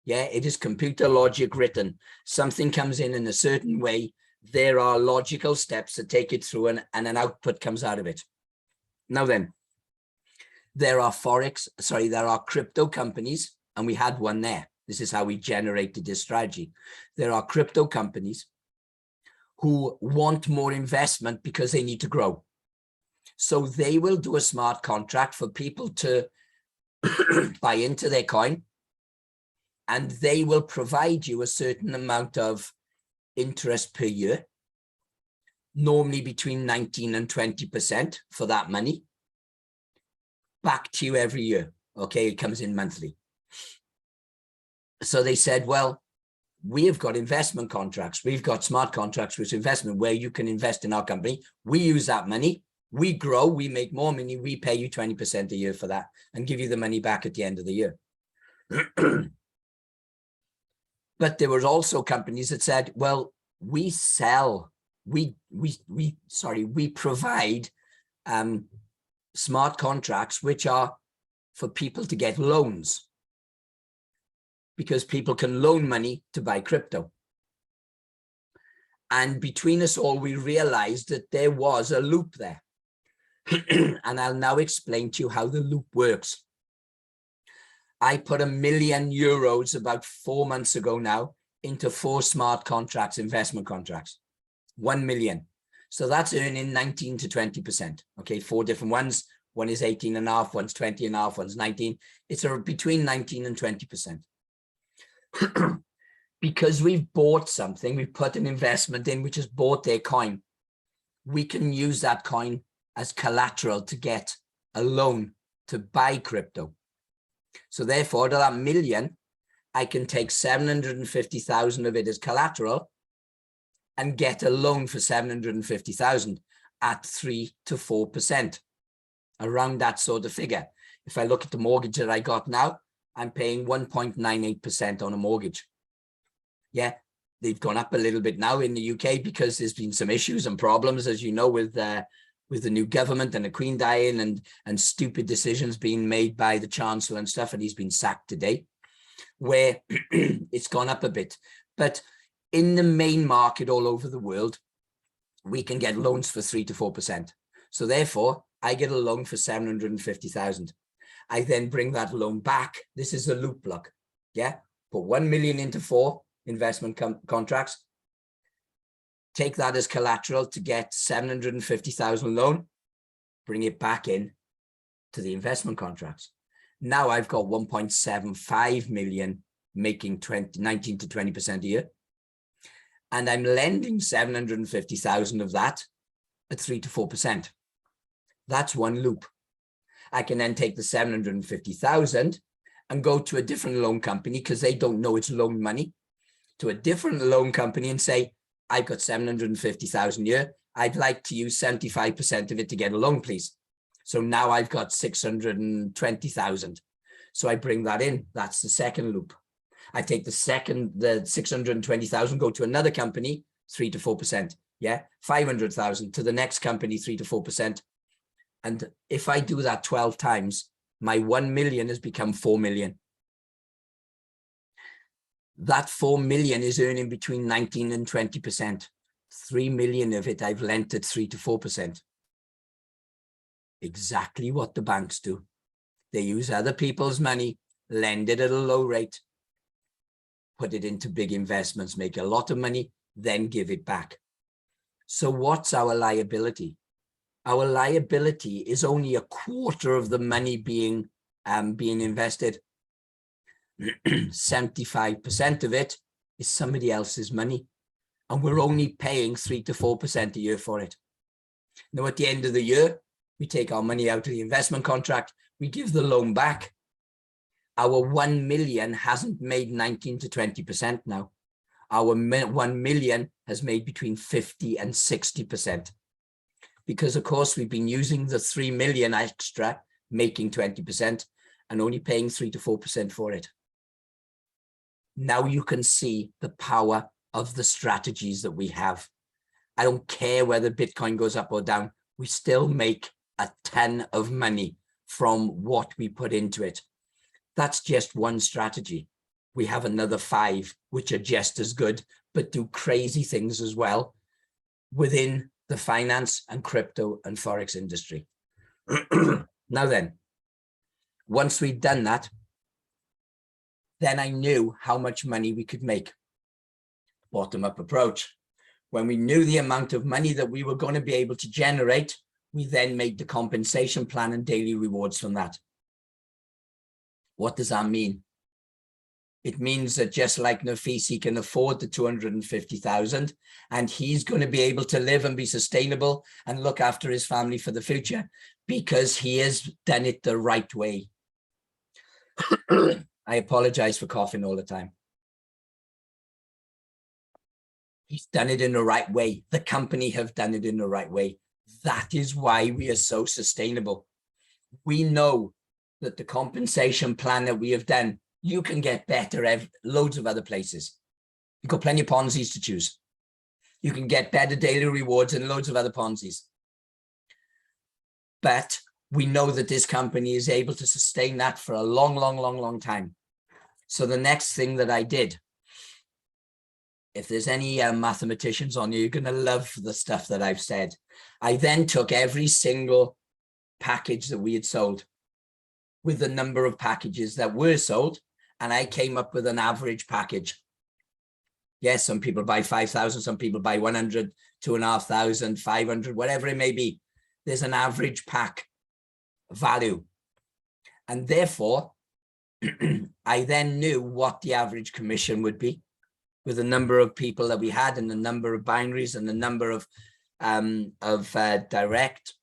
Yeah, it is computer logic written. Something comes in a certain way. There are logical steps that take it through, and an output comes out of it. Now then, there are crypto companies, and we had one there. This is how we generated this strategy. There are crypto companies who want more investment because they need to grow. So they will do a smart contract for people to buy into their coin, and they will provide you a certain amount of interest per year, normally between 19 and 20% for that money, back to you every year. Okay, it comes in monthly. So they said, well, we have got investment contracts. We've got smart contracts with investment where you can invest in our company. We use that money. We grow. We make more money. We pay you 20% a year for that and give you the money back at the end of the year. But there were also companies that said, well, we provide smart contracts, which are for people to get loans, because people can loan money to buy crypto. And between us all, we realized that there was a loop there. And I'll now explain to you how the loop works. I put €1 million about 4 months ago now into 4 smart contracts, investment contracts, 1 million. So that's earning 19 to 20%. Okay, 4 different ones. One is 18.5, one's 20.5, one's 19. It's between 19 and 20%. Because we've bought something, we've put an investment in, which has bought their coin. We can use that coin as collateral to get a loan to buy crypto. So therefore, out of that 1 million, I can take 750,000 of it as collateral and get a loan for 750,000 at 3 to 4%, around that sort of figure. If I look at the mortgage that I got now, I'm paying 1.98% on a mortgage. Yeah, they've gone up a little bit now in the UK because there's been some issues and problems, as you know, with the new government and the Queen dying and stupid decisions being made by the Chancellor and stuff, and he's been sacked today, where it's gone up a bit. But in the main market all over the world, we can get loans for 3 to 4%. So therefore, I get a loan for 750,000. I then bring that loan back. This is a loop block. Yeah, put 1 million into 4 investment contracts, take that as collateral to get 750,000 loan, bring it back in to the investment contracts. Now I've got 1.75 million making 19 to 20% a year. And I'm lending 750,000 of that at 3 to 4%. That's one loop. I can then take the 750,000 and go to a different loan company, because they don't know it's loan money, to a different loan company and say, I've got 750,000 a year. I'd like to use 75% of it to get a loan, please. So now I've got 620,000. So I bring that in. That's the second loop. I take the 620,000, go to another company, 3 to 4%. Yeah, 500,000 to the next company, 3 to 4%. And if I do that 12 times, my 1 million has become 4 million. That 4 million is earning between 19 and 20%. 3 million of it I've lent at 3 to 4%. Exactly what the banks do. They use other people's money, lend it at a low rate, put it into big investments, make a lot of money, then give it back. So what's our liability? Our liability is only a quarter of the money being invested. 75% of it is somebody else's money, and we're only paying 3 to 4% a year for it. Now, at the end of the year, we take our money out of the investment contract, we give the loan back. Our 1 million hasn't made 19 to 20% now. Our 1 million has made between 50 and 60%. Because, of course, we've been using the 3 million extra, making 20%, and only paying 3 to 4% for it. Now you can see the power of the strategies that we have. I don't care whether Bitcoin goes up or down. We still make a ton of money from what we put into it. That's just one strategy. We have another 5, which are just as good, but do crazy things as well within the finance and crypto and Forex industry. Now then, once we'd done that, then I knew how much money we could make. Bottom-up approach. When we knew the amount of money that we were going to be able to generate, we then made the compensation plan and daily rewards from that. What does that mean? It means that just like Nafis, he can afford the 250,000, and he's going to be able to live and be sustainable and look after his family for the future because he has done it the right way. I apologize for coughing all the time. He's done it in the right way. The company have done it in the right way. That is why we are so sustainable. We know that the compensation plan that we have done, you can get better loads of other places. You've got plenty of Ponzi's to choose. You can get better daily rewards and loads of other Ponzi's. But we know that this company is able to sustain that for a long time. So the next thing that I did, if there's any mathematicians on you, you're going to love the stuff that I've said. I then took every single package that we had sold with the number of packages that were sold, and I came up with an average package. Yes, some people buy 5,000, some people buy 100, 2,500, 500, whatever it may be. There's an average pack value. And therefore, I then knew what the average commission would be with the number of people that we had and the number of binaries and the number of direct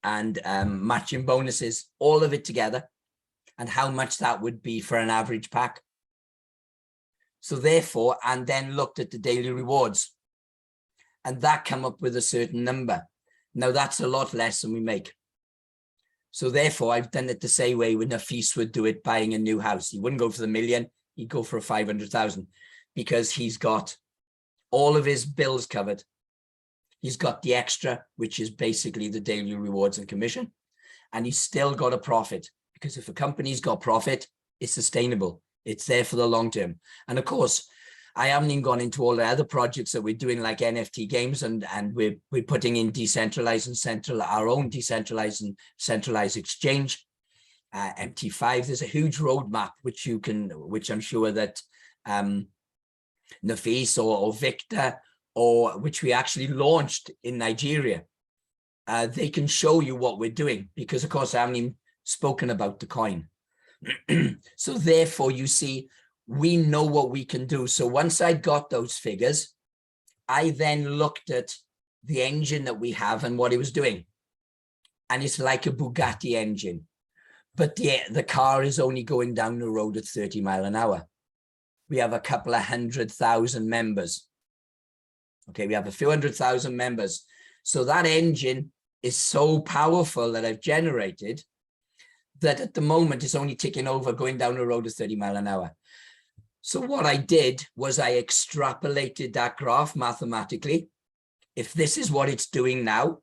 and matching bonuses, all of it together, and how much that would be for an average pack. So therefore, and then looked at the daily rewards, and that came up with a certain number. Now that's a lot less than we make. So therefore, I've done it the same way when Nafis would do it buying a new house. He wouldn't go for the million, he'd go for a 500,000 because he's got all of his bills covered. He's got the extra, which is basically the daily rewards and commission, and he's still got a profit, because if a company's got profit, it's sustainable. It's there for the long term. And of course, I haven't even gone into all the other projects that we're doing, like NFT GAMES, and we're putting in decentralized and our own decentralized and centralized exchange. MT5, there's a huge roadmap which I'm sure that Nafis or Victor, or which we actually launched in Nigeria, they can show you what we're doing, because of course I haven't even spoken about the coin. So therefore, you see, we know what we can do. So once I got those figures, I then looked at the engine that we have and what it was doing. And it's like a Bugatti engine, but the car is only going down the road at 30 miles an hour. We have a couple of 100,000 members. Okay, we have a few 100,000 members. So that engine is so powerful that I've generated that at the moment is only ticking over, going down a road of 30 miles an hour. So what I did was I extrapolated that graph mathematically. If this is what it's doing now,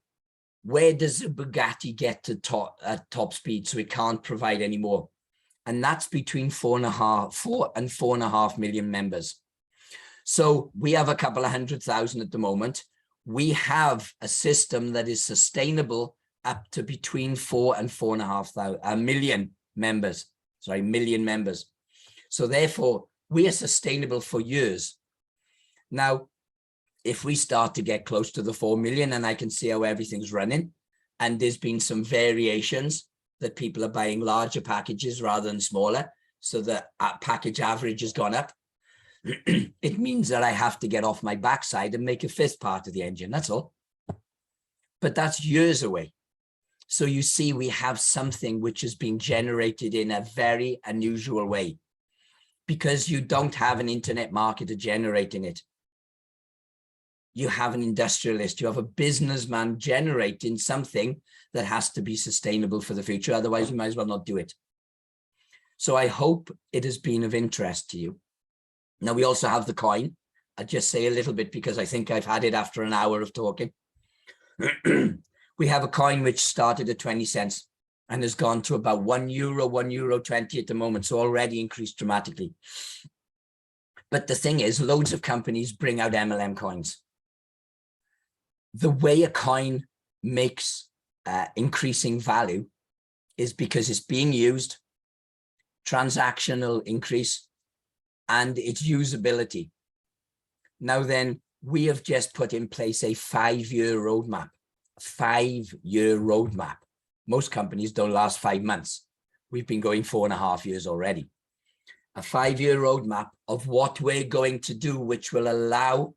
where does the Bugatti get to top speed so it can't provide any more? And that's between 4 and 4.5 million members. So we have a couple of 100,000 at the moment. We have a system that is sustainable up to between 4 and 4.5 million members. Sorry, million members. So therefore, we are sustainable for years. Now, if we start to get close to the 4 million, and I can see how everything's running, and there's been some variations that people are buying larger packages rather than smaller, so the package average has gone up. It means that I have to get off my backside and make a fifth part of the engine, that's all. But that's years away. So you see, we have something which is being generated in a very unusual way, because you don't have an internet marketer generating it. You have an industrialist, you have a businessman generating something that has to be sustainable for the future. Otherwise, you might as well not do it. So I hope it has been of interest to you. Now, we also have the coin. I'll just say a little bit because I think I've had it after an hour of talking. We have a coin which started at 20 cents and has gone to about €1, €1.20 at the moment. So already increased dramatically. But the thing is, loads of companies bring out MLM coins. The way a coin makes increasing value is because it's being used, transactional increase, and its usability. Now then, we have just put in place a 5-year roadmap. 5-year roadmap. Most companies don't last 5 months. We've been going 4.5 years already. A 5-year roadmap of what we're going to do, which will allow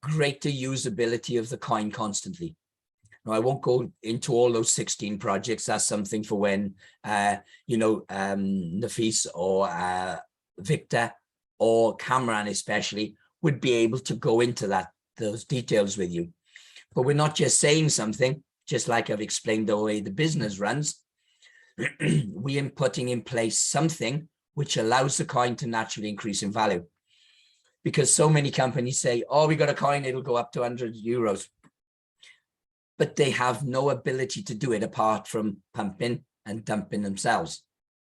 greater usability of the coin constantly. Now, I won't go into all those 16 projects. That's something for when, Nafis or Victor or Kamran especially would be able to go into those details with you. But we're not just saying something, just like I've explained the way the business runs. We are putting in place something which allows the coin to naturally increase in value. Because so many companies say, oh, we got a coin, it'll go up to €100. But they have no ability to do it apart from pumping and dumping themselves.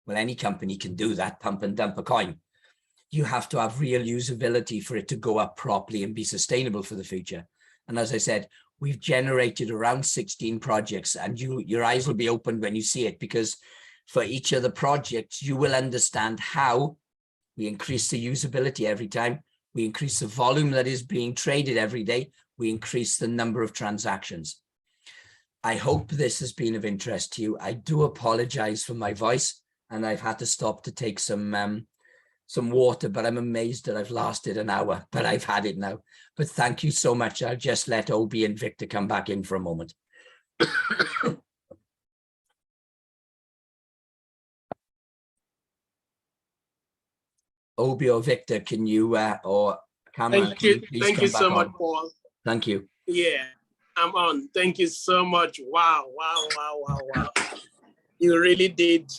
Well, any company can do that, pump and dump a coin. You have to have real usability for it to go up properly and be sustainable for the future. And as I said, we've generated around 16 projects, and your eyes will be opened when you see it, because for each of the projects, you will understand how we increase the usability every time. We increase the volume that is being traded every day. We increase the number of transactions. I hope this has been of interest to you. I do apologize for my voice, and I've had to stop to take some water, but I'm amazed that I've lasted an hour, but I've had it now. But thank you so much. I'll just let Obi and Victor come back in for a moment. Obi or Victor, can you, or Kamran, thank you so much, Paul. Thank you. Yeah, I'm on. Thank you so much. Wow. You really did,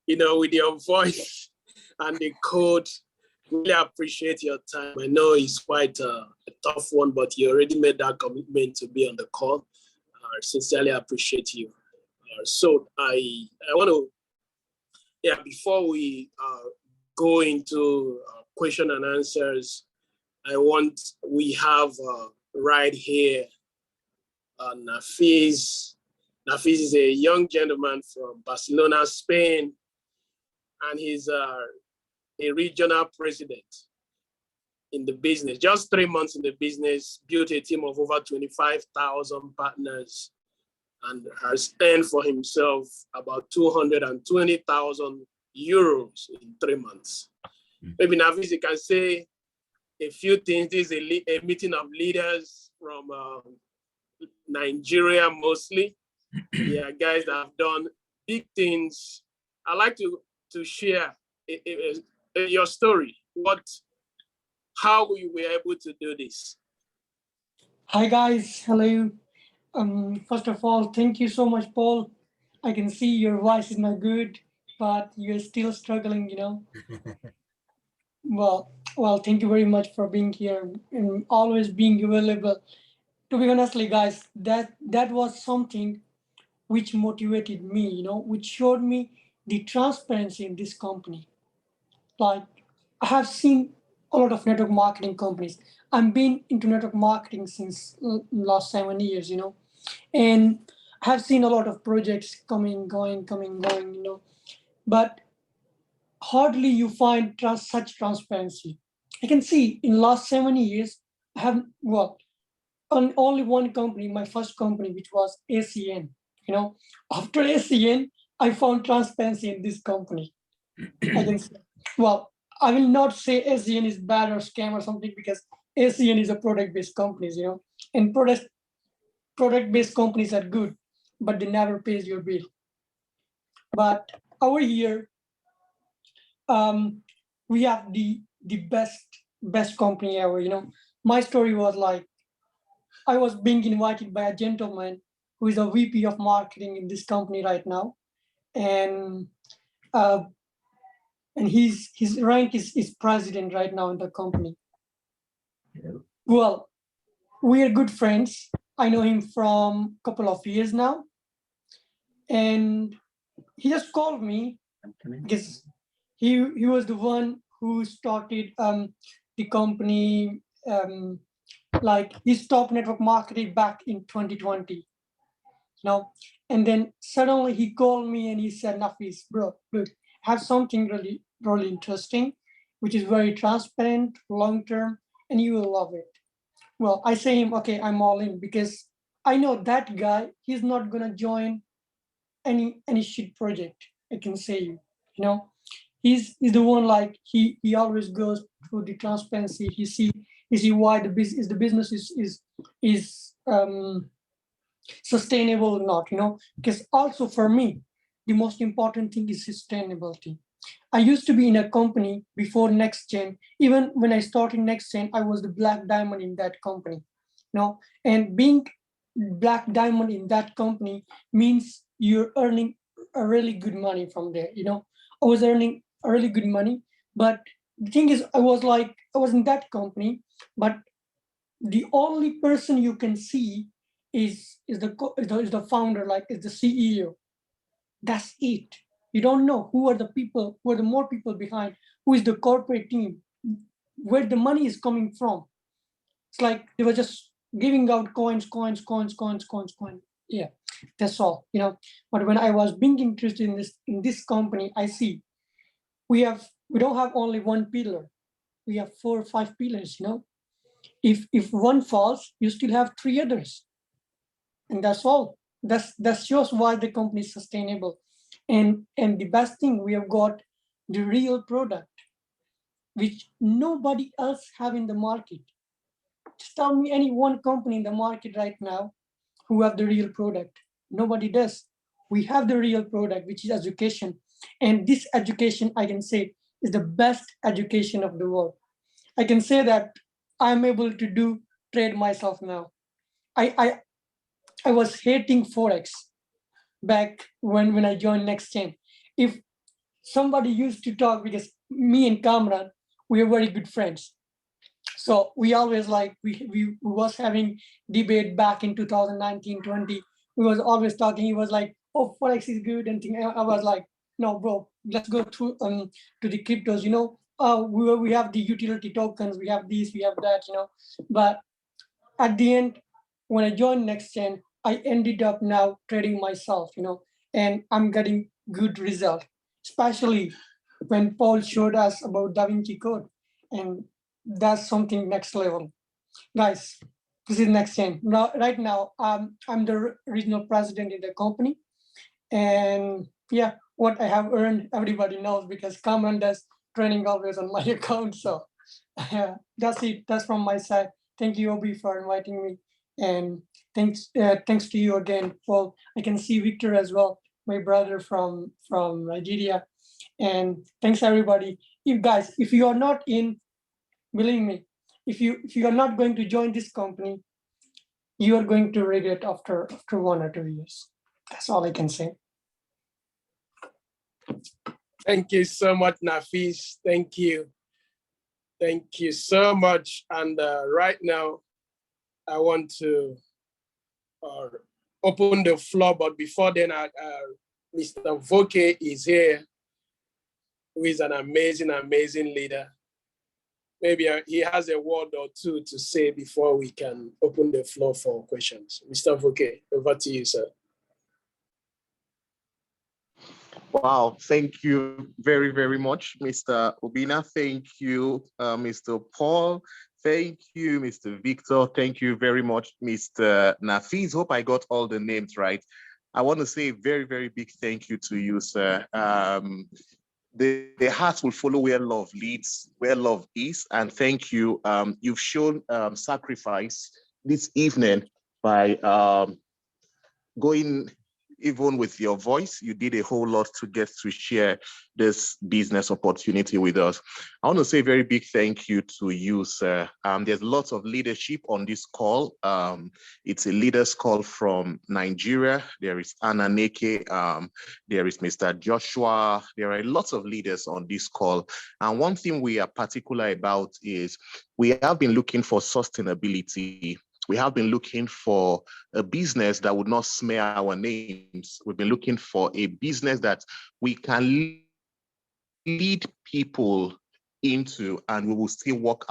with your voice and the code. Really appreciate your time. I know it's quite a tough one, but you already made that commitment to be on the call. Sincerely appreciate you. So I want to, before we go into question and answers, we have right here Nafis. Nafis is a young gentleman from Barcelona, Spain, and he's a regional president in the business. Just 3 months in the business, built a team of over 25,000 partners, and has earned for himself about 220,000 euros in 3 months. Maybe Nafis, you can say a few things. This is a meeting of leaders from Nigeria mostly. Yeah, guys that have done big things. I'd like to share your story. How you were able to do this? Hi guys, hello. First of all, thank you so much, Paul, I can see your voice is not good, but you're still struggling, you know. Well, thank you very much for being here and always being available. To be honestly, guys, that was something which motivated me, you know, which showed me the transparency in this company. Like, I have seen a lot of network marketing companies. I've been into network marketing since last 7 years, you know, and I have seen a lot of projects coming, going, you know, but hardly you find such transparency. I can see in last 7 years, I have, well, on only one company, my first company, which was ACN, you know, after ACN, I found transparency in this company. I can say, well, I will not say ACN is bad or scam or something because ACN is a product-based companies, you know, and product-based companies are good, but they never pays your bill. But over here, we have the best company ever. You know, my story was like I was being invited by a gentleman who is a VP of marketing in this company right now, and uh, his rank is president right now in the company. Yeah. Well, we are good friends. I know him from a couple of years now, and he just called me because he was the one who started the company. Like he stopped network marketing back in 2020, you know, and then suddenly he called me and he said, Nafis, bro, look, I have something really interesting, which is very transparent, long term, and you will love it. Well, I say him, okay, I'm all in because I know that guy, he's not gonna join any shit project. I can say you know, he's the one like he always goes through the transparency. He see why the business is sustainable or not, you know, because also for me the most important thing is sustainability. I used to be in a company before NEXTGEN. Even when I started NEXTGEN, I was the black diamond in that company, you know, and being black diamond in that company means you're earning a really good money from there, you know. I was earning a really good money, but the thing is I was in that company, but the only person you can see is the founder, like is the CEO. That's it. You don't know who are the people, who are the more people behind, who is the corporate team, where the money is coming from. It's like they were just giving out coins. Yeah, that's all, you know. But when I was being interested in this company, I see we don't have only one pillar. We have 4 or 5 pillars, you know. If one falls, you still have 3 others, and that's all. That shows why the company is sustainable. And the best thing, we have got the real product which nobody else have in the market. Just tell me any one company in the market right now who have the real product. Nobody does. We have the real product, which is education, and this education, I can say, is the best education of the world. I can say that I'm able to do trade myself now. I was hating forex back when I joined NEXTGEN. If somebody used to talk, because me and Kamran, we are very good friends. So we always like we was having debate back in 2019-20. We was always talking. He was like, "Oh, forex is good," and thing. I was like, "No, bro, let's go to the cryptos. You know, we have the utility tokens. We have these. We have that. You know." But at the end, when I joined NEXTGEN, I ended up now trading myself. You know, and I'm getting good result, especially when Paul showed us about Da Vinci Code, and that's something next level. Guys, this is NEXTGEN. Now, right now, I'm the regional president in the company. And yeah, what I have earned, everybody knows because Kamran does training always on my account. So that's it. That's from my side. Thank you, Obi, for inviting me. And thanks to you again, Paul. I can see Victor as well, my brother from Nigeria. And thanks everybody. If you are not in, believe me, if you are not going to join this company, you are going to regret after 1 or 2 years. That's all I can say. Thank you so much, Nafis. Thank you. Thank you so much. And right now, I want to open the floor, but before then, Mr. Voke is here, who is an amazing, amazing leader. Maybe he has a word or two to say before we can open the floor for questions. Mr. Voke, over to you, sir. Wow, thank you very, very much, Mr. Obina. Thank you, Mr. Paul. Thank you, Mr. Victor. Thank you very much, Mr. Nafis. Hope I got all the names right. I want to say a very, very big thank you to you, sir. The heart will follow where love leads, where love is. And thank you. You've shown sacrifice this evening by going even with your voice. You did a whole lot to get to share this business opportunity with us. I want to say a very big thank you to you, sir. There's lots of leadership on this call. It's a leaders call from Nigeria. There is Anna Neke. There is Mr. Joshua. There are lots of leaders on this call. And one thing we are particular about is we have been looking for sustainability. We have been looking for a business that would not smear our names. We've been looking for a business that we can lead people into, and we will still walk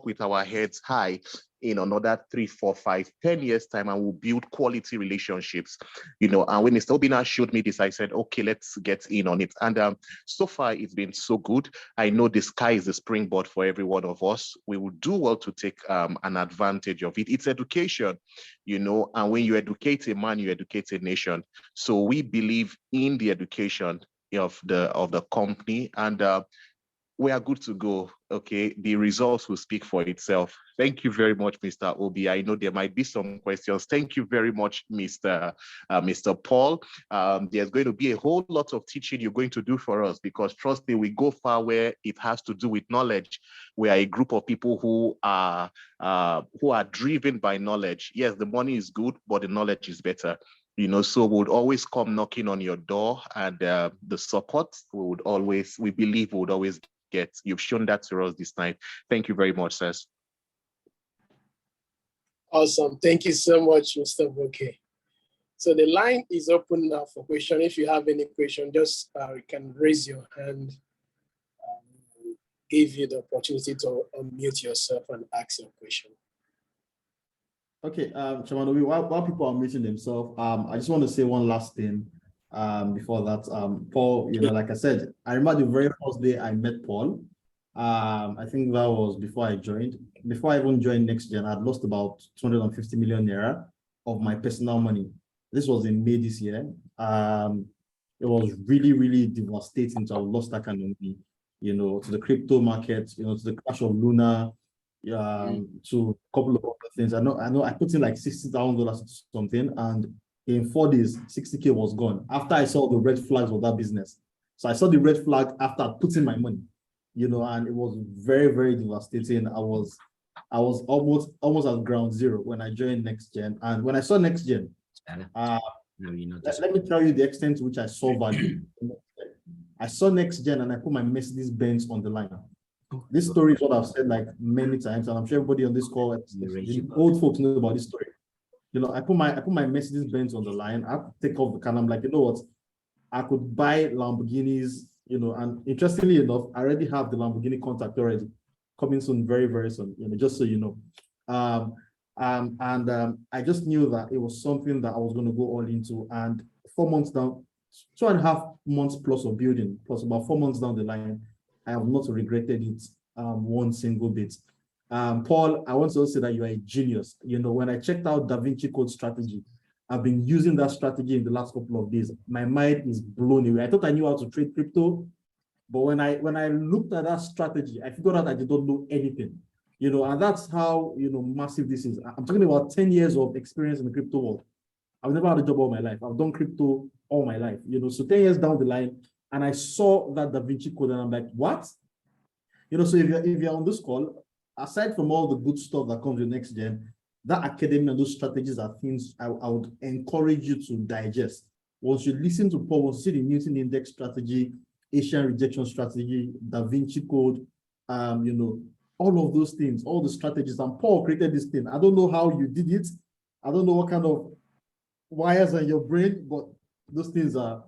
with our heads high in another 3, 4, 5, 10 years time, and we'll build quality relationships, you know. And when Mr. Obina showed me this, I said, okay, let's get in on it. And so far it's been so good. I know the sky is the springboard for every one of us. We will do well to take an advantage of it. It's education, you know, and when you educate a man, you educate a nation. So we believe in the education of the company, and we are good to go. Okay, the results will speak for itself. Thank you very much, Mr. Obi. I know there might be some questions. Thank you very much, Mr. Paul. There's going to be a whole lot of teaching you're going to do for us, because trust me, we go far where it has to do with knowledge. We are a group of people who are driven by knowledge. Yes, the money is good, but the knowledge is better. You know, so we would always come knocking on your door, and the support we believe we would always get. You've shown that to us this night. Thank you very much, sir. Awesome. Thank you so much, Mr. Voke. So the line is open now for question. If you have any question, just you can raise your hand. Give you the opportunity to unmute yourself and ask your question. Okay, Chairman, while people are meeting themselves, I just want to say one last thing before that. Paul, you know, like I said, I remember the very first day I met Paul. I think that was before I joined. Before I even joined NEXTGEN, I'd lost about 250 million naira of my personal money. This was in May this year. It was really, really devastating to have lost that kind of money, you know, to the crypto market, you know, to the crash of Luna, to a couple of other things. I know I put in like $60,000 to something, and in 4 days, 60K was gone after I saw the red flags of that business. So I saw the red flag after putting my money, you know, and it was very, very devastating. I was almost at ground zero when I joined NEXTGEN. And when I saw NEXTGEN, let me tell you the extent to which I saw value. I saw NEXTGEN and I put my Mercedes Benz on the line. This story is what I've said like many times, and I'm sure everybody on this call, old folks know about this story. You know, I put my Mercedes Benz on the line. I have to take off the car. I'm like, you know what? I could buy Lamborghinis, you know, and interestingly enough, I already have the Lamborghini contact already coming soon, very, very soon, you know, just so you know. I just knew that it was something that I was going to go all into. And 4 months down, 2.5 months plus of building, plus about 4 months down the line, I have not regretted it one single bit. Paul, I want to say that you are a genius. You know, when I checked out Da Vinci Code strategy, I've been using that strategy in the last couple of days. My mind is blown away. I thought I knew how to trade crypto, but when I looked at that strategy, I figured out I did not know anything. You know, and that's how, you know, massive this is. I'm talking about 10 years of experience in the crypto world. I've never had a job all my life. I've done crypto all my life. You know, so 10 years down the line, and I saw that Da Vinci Code, and I'm like, what? You know, so if you're on this call, aside from all the good stuff that comes with NEXTGEN, that academy and those strategies are things I would encourage you to digest. once you listen to Paul, once you see the Newton index strategy, Asian rejection strategy, Da Vinci code, you know, all of those things, all the strategies, and Paul created this thing. I don't know how you did it. I don't know what kind of wires are in your brain, but those things are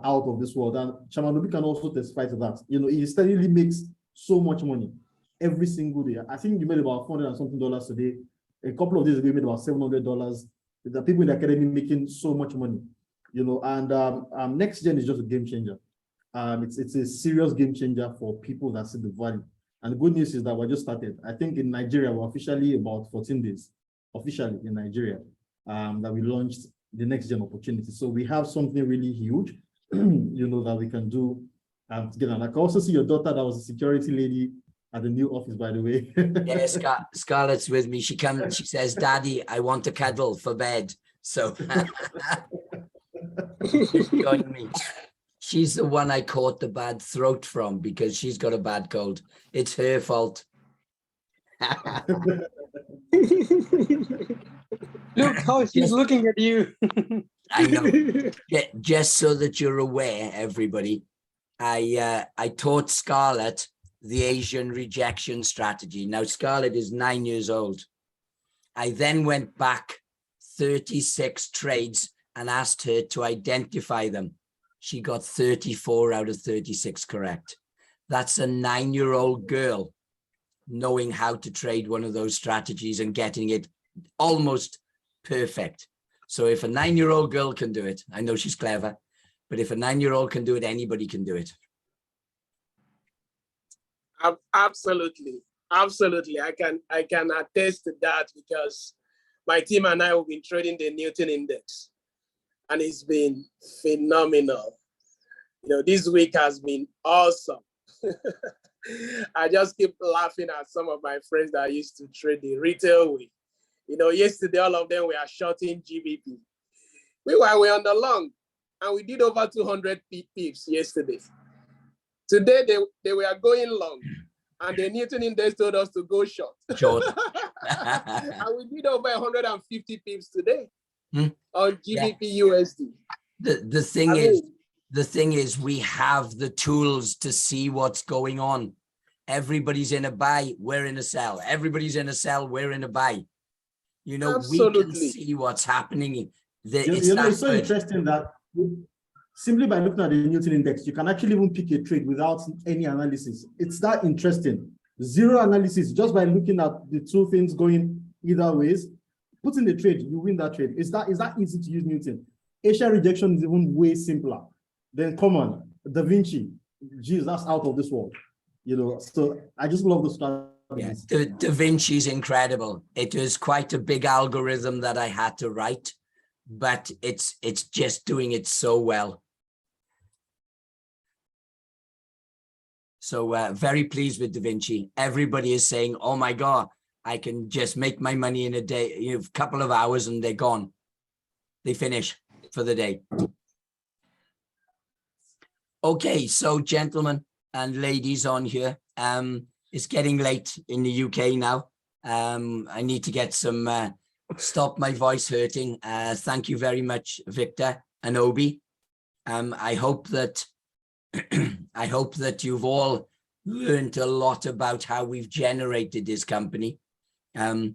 out of this world. And Chairman Obi can also testify to that. You know, he steadily makes so much money every single day. I think you made about $400 and something today. A couple of days ago, you made about $700. The people in the academy making so much money, you know, and NextGen is just a game changer. It's a serious game changer for people that see the value. And the good news is that we just started. I think in Nigeria, we're officially about 14 days, officially in Nigeria, that we launched the NextGen opportunity. So we have something really huge, you know, that we can do together. And I can also see your daughter that was a security lady at the new office, by the way. Yeah, Scarlett's with me. She comes, she says, Daddy, I want a cuddle for bed. So she's joined me. She's the one I caught the bad throat from because she's got a bad cold. It's her fault. Look how she's looking at you. I know. Just so that you're aware, everybody, I taught Scarlett the Asian rejection strategy. Now, Scarlett is 9 years old. I then went back 36 trades and asked her to identify them. She got 34 out of 36 correct. That's a 9-year-old girl knowing how to trade one of those strategies and getting it almost perfect. So if a 9-year-old girl can do it, I know she's clever, but if a 9-year-old can do it, anybody can do it. Absolutely. Absolutely. I can attest to that because my team and I have been trading the Newton index and it's been phenomenal. You know, this week has been awesome. I just keep laughing at some of my friends that I used to trade the retail with. You know, yesterday, all of them were shorting GBP. We were on the long and we did over 200 pips yesterday. Today, they were going long and the Newton index told us to go short. Short. And we did over 150 pips today on GBP USD. The thing is, we have the tools to see what's going on. Everybody's in a buy, we're in a sell. Everybody's in a sell, we're in a buy. You know, Absolutely. We can see what's happening. It's so interesting that simply by looking at the Newton index, you can actually even pick a trade without any analysis. It's that interesting. Zero analysis, just by looking at the two things going either ways, put in the trade, you win that trade. Is that easy to use Newton? Asian rejection is even way simpler. Then come on, Da Vinci, geez, that's out of this world. You know, so I just love the strategies. Yeah, Da Vinci is incredible. It was quite a big algorithm that I had to write, but it's just doing it so well. So very pleased with Da Vinci. Everybody is saying, oh my God, I can just make my money in a day, you know, a couple of hours and they're gone. They finish for the day. Okay, so gentlemen and ladies on here, it's getting late in the UK now. I need to get some, stop my voice hurting. Thank you very much, Victor and Obi. I hope that you've all learned a lot about how we've generated this company. At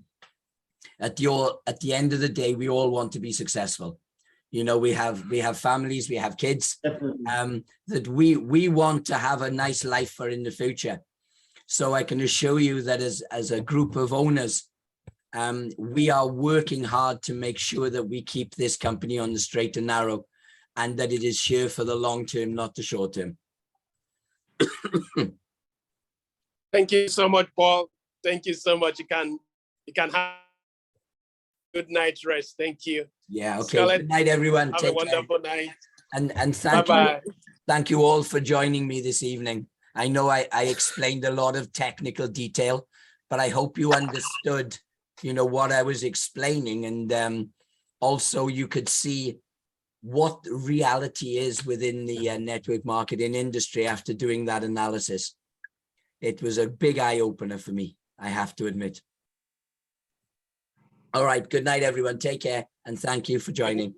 the end of the day, we all want to be successful. You know, we have families, we have kids, that we want to have a nice life for in the future. So I can assure you that as a group of owners, we are working hard to make sure that we keep this company on the straight and narrow, and that it is here for the long term, not the short term. Thank you so much, Paul. Thank you so much. You can have good night rest. Thank you. Yeah. Okay. Scarlett, good night, everyone. Have Take a wonderful night. And Bye-bye. thank you all for joining me this evening. I know I explained a lot of technical detail, but I hope you understood, you know, what I was explaining, and also you could see what reality is within the network marketing industry after doing that analysis. It was a big eye opener for me, I have to admit. All right. Good night, everyone. Take care. And thank you for joining.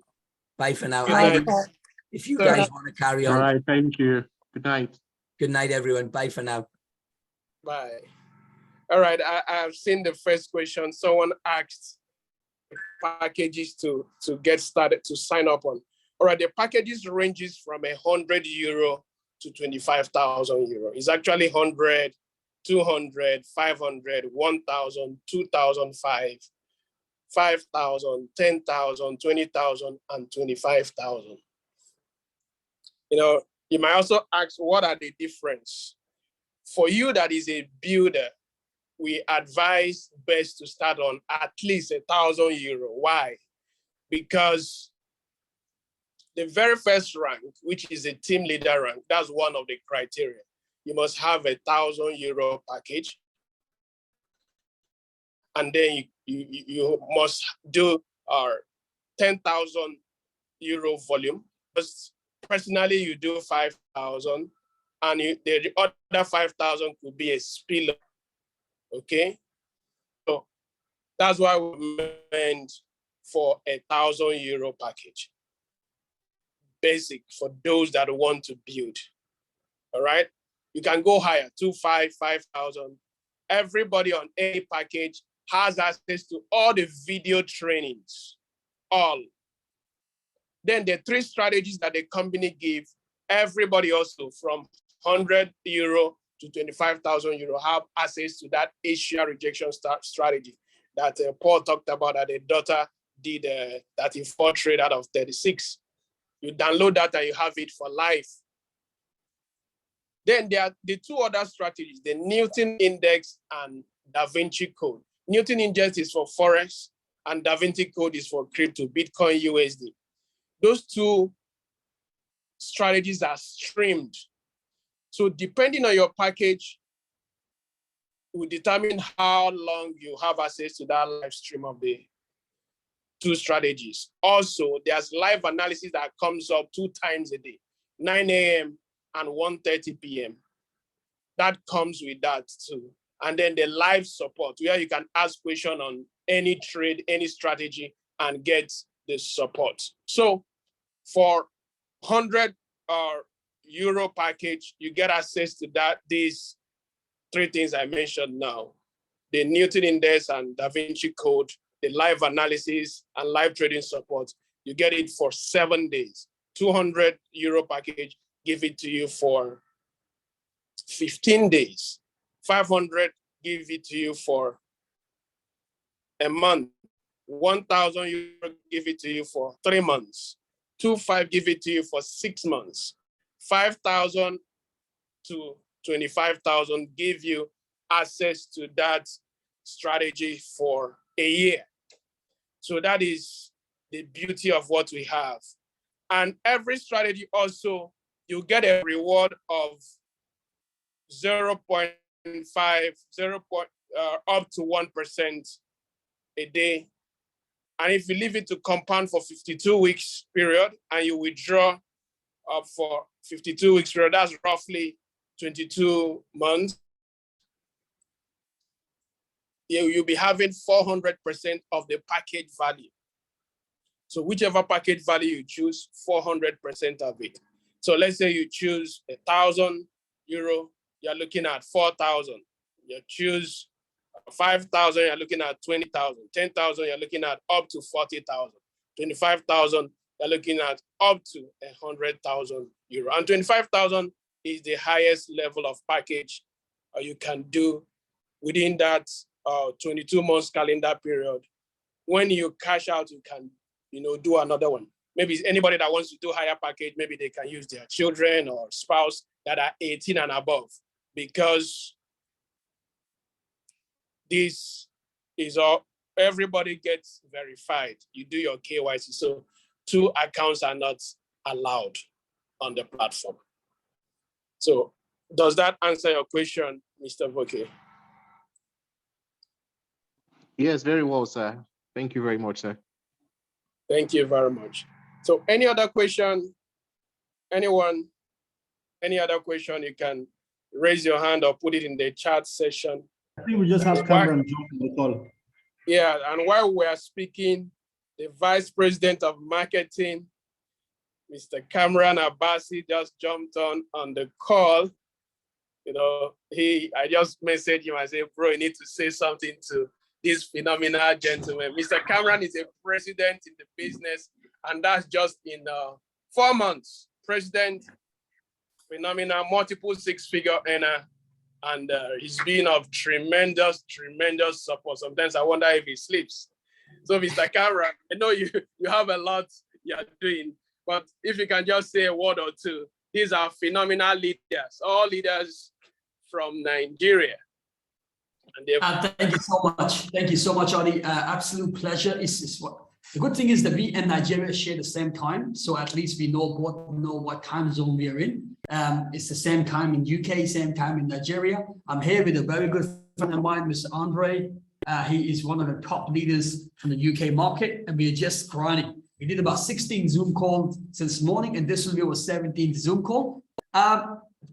Bye for now. Good Bye, night. Paul. If you Good guys night. want to carry All on. right. Thank you. Good night. Good night, everyone. Bye for now. Bye. All right, I've seen the first question. Someone asked packages to get started, to sign up on. All right, the packages ranges from €100 to 25,000 euro. It's actually 100, 200, 500, 1,000, 2,005, 5,000, 10,000, 20,000, and 25,000. You know, you might also ask, what are the difference? For you that is a builder, we advise best to start on at least €1,000. Why? Because the very first rank, which is a team leader rank, that's one of the criteria. You must have €1,000 package. And then you must do our €10,000 volume. Personally, you do 5,000, and the other 5,000 could be a spillover. Okay, so that's why we meant for €1,000 package. Basic for those that want to build. All right, you can go higher, 2,500, 5,000. Everybody on any package has access to all the video trainings, all. Then the 3 strategies that the company give, everybody also from €100 to 25,000 euro have access to that Asia rejection strategy that Paul talked about, that the daughter did 34 trade out of 36. You download that and you have it for life. Then there are the 2 other strategies, the Newton Index and Da Vinci Code. Newton Index is for Forex and Da Vinci Code is for crypto, Bitcoin, USD. Those 2 strategies are streamed. So depending on your package, will determine how long you have access to that live stream of the 2 strategies. Also, there's live analysis that comes up 2 times a day, 9 a.m. and 1:30 p.m. That comes with that too. And then the live support, where you can ask questions on any trade, any strategy, and get the support. So for €100 package, you get access to these 3 things I mentioned now: the Newton Index and Da Vinci Code, the live analysis and live trading support. You get it for 7 days. €200 package, give it to you for 15 days. 500, give it to you for a month. 1,000 euro, give it to you for 3 months. 2,500, give it to you for 6 months. 5,000 to 25,000 give you access to that strategy for a year. So that is the beauty of what we have. And every strategy also, you get a reward of 0.5, up to 1% a day. And if you leave it to compound for 52 weeks period and you withdraw for 52 weeks period, that's roughly 22 months. You'll be having 400% of the package value. So whichever package value you choose, 400% of it. So let's say you choose €1,000, you're looking at 4,000. You choose 5,000, you're looking at 20,000. 10,000, you're looking at up to 40,000. 25,000, you're looking at up to €100,000. And 25,000 is the highest level of package you can do within that 22 months calendar period. When you cash out, you can do another one. Maybe anybody that wants to do higher package, maybe they can use their children or spouse that are 18 and above, because this is all, everybody gets verified. You do your KYC, so 2 accounts are not allowed on the platform. So does that answer your question, Mr. Voke? Yes, very well, sir. Thank you very much, sir. Thank you very much. So any other question? Anyone? Any other question? You can raise your hand or put it in the chat session. I think we just have Kamran jump on the call. Yeah, and while we are speaking, the Vice President of Marketing Mr. Kamran Abbasi just jumped on the call. You know, I just messaged him. I said, bro, you need to say something to this phenomenal gentleman. Mr. Kamran is a president in the business, and that's just in 4 months. President, phenomenal, multiple six-figure earner, and he's been of tremendous support. Sometimes I wonder if he sleeps. So, Mr. Kamran, I know you have a lot you're doing, but if you can just say a word or two. These are phenomenal leaders, all leaders from Nigeria. And thank you so much. Thank you so much, Adi. Absolute pleasure. The good thing is that we and Nigeria share the same time, so at least we know what time zone we are in. It's the same time in UK, same time in Nigeria. I'm here with a very good friend of mine, Mr. Andre. He is one of the top leaders from the UK market, and we are just grinding. We did about 16 Zoom calls since morning, and this will be our 17th Zoom call.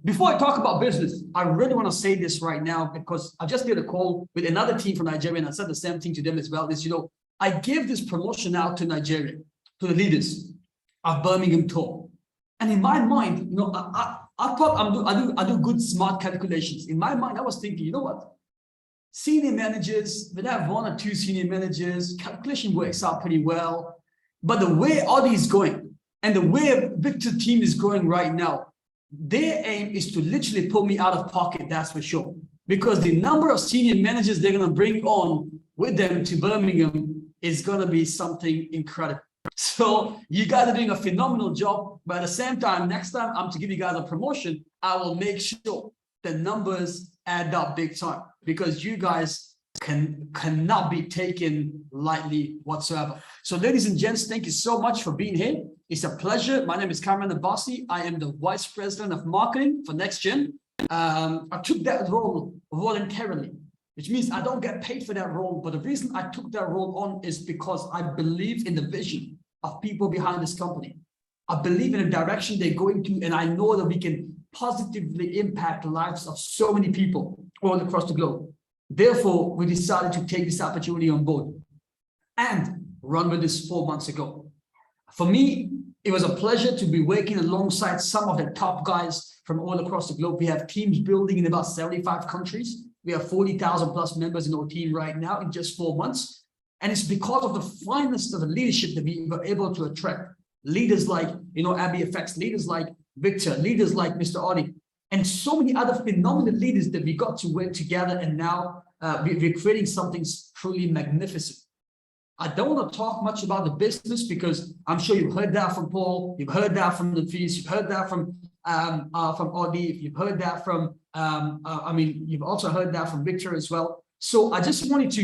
Before I talk about business, I really want to say this right now, because I just did a call with another team from Nigeria, and I said the same thing to them as well. Is, you know, I give this promotion out to Nigeria, to the leaders of Birmingham tour. And in my mind, you know, I thought I do good, smart calculations. In my mind, I was thinking, you know what? Senior managers, we have 1 or 2 senior managers, calculation works out pretty well. But the way Audi is going and the way Victor team is going right now, their aim is to literally pull me out of pocket, that's for sure. Because the number of senior managers they're going to bring on with them to Birmingham is going to be something incredible. So you guys are doing a phenomenal job. But at the same time, next time I'm to give you guys a promotion, I will make sure the numbers add up big time, because you guys cannot be taken lightly whatsoever. So ladies and gents, thank you so much for being here. It's a pleasure. My name is Kamran Abbasi. I am the Vice President of Marketing for NEXTGEN. I took that role voluntarily, which means I don't get paid for that role. But the reason I took that role on is because I believe in the vision of people behind this company. I believe in the direction they're going to, and I know that we can positively impact the lives of so many people all across the globe. Therefore, we decided to take this opportunity on board and run with this 4 months ago. For me, it was a pleasure to be working alongside some of the top guys from all across the globe. We have teams building in about 75 countries. We have 40,000 plus members in our team right now in just 4 months. And it's because of the finest of the leadership that we were able to attract leaders like, you know, Abby Effects, leaders like Victor, leaders like Mr. Audi, and so many other phenomenal leaders that we got to work together, and now we're creating something truly magnificent. I don't want to talk much about the business, because I'm sure you've heard that from Paul, you've heard that from the fees, you've heard that from Audi, you've heard that from, you've also heard that from Victor as well. So I just wanted to,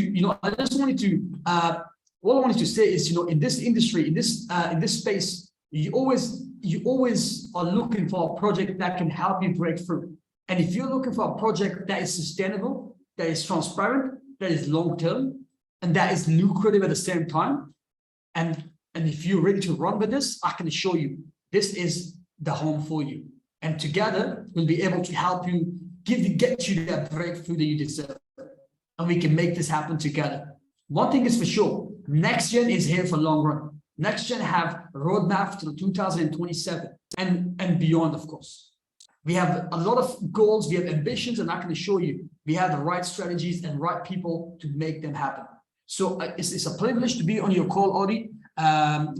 all I wanted to say is, in this industry, in this space, you always are looking for a project that can help you break through. And if you're looking for a project that is sustainable, that is transparent, that is long-term, and that is lucrative at the same time, and if you're ready to run with this, I can assure you, this is the home for you. And together, we'll be able to help you get you that breakthrough that you deserve. And we can make this happen together. One thing is for sure, NEXTGEN is here for long run. NEXTGEN have a roadmap to 2027 and beyond, of course. We have a lot of goals, we have ambitions, and I can assure you, we have the right strategies and right people to make them happen. So it's a privilege to be on your call, Audi,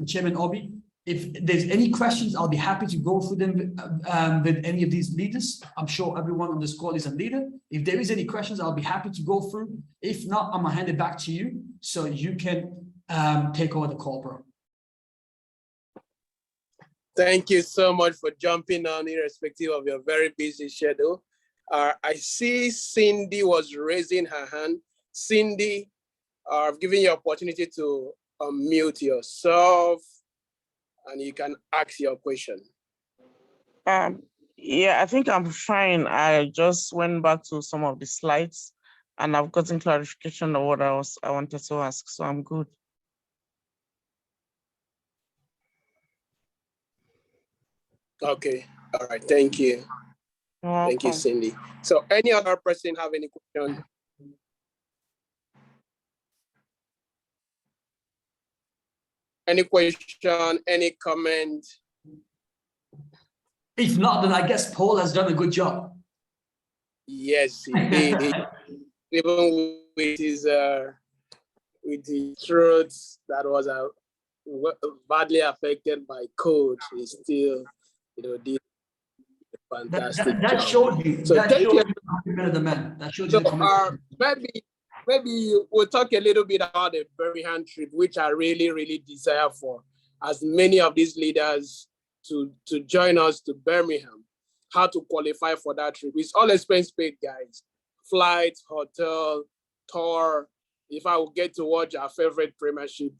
Chairman Obi. If there's any questions, I'll be happy to go through them with any of these leaders. I'm sure everyone on this call is a leader. If there is any questions, I'll be happy to go through. If not, I'm gonna hand it back to you so you can take over the call, bro. Thank you so much for jumping on, irrespective of your very busy schedule. I see Cindy was raising her hand. Cindy, I've given you opportunity to unmute yourself and you can ask your question. Yeah, I think I'm fine. I just went back to some of the slides and I've gotten clarification of what I wanted to ask, so I'm good. Okay, all right, thank you. Thank you, Cindy. So any other person have any question? Any question, any comment? If not, then I guess Paul has done a good job. Yes, he did. Even with his throat that was badly affected by cold, he still, did a fantastic That job. showed you. So That thank showed you. you commitment of the man. That showed So you the commitment. maybe we'll talk a little bit about the Birmingham trip, which I really, really desire for as many of these leaders to join us to Birmingham. How to qualify for that trip? It's all expense paid, guys. Flights, hotel, tour. If I will get to watch our favorite Premiership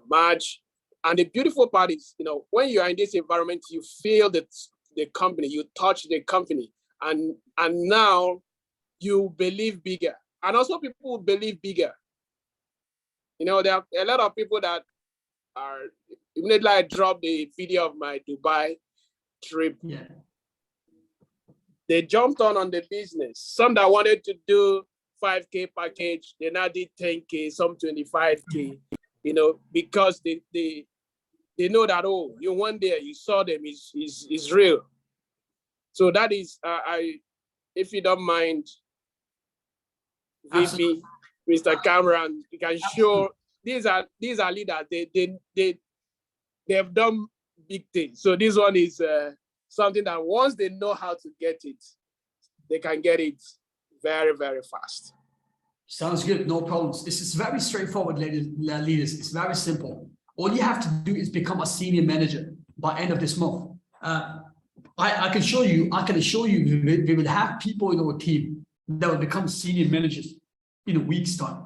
match, and the beautiful part is, when you are in this environment, you feel the company, you touch the company, and now you believe bigger, and also people believe bigger. There are a lot of people that are, immediately I dropped the video of my Dubai trip. Yeah. They jumped on the business. Some that wanted to do 5K package, they now did 10K, some 25K, because they know that, oh, you went there, you saw them, is real. So that is, if you don't mind, VP, Mr. Kamran, you can show these are leaders. They have done big things. So this one is something that once they know how to get it, they can get it very, very fast. Sounds good. No problems. This is very straightforward, leaders. It's very simple. All you have to do is become a senior manager by end of this month. I can show you. I can assure you, we will have people in our team that will become senior managers in a week's time.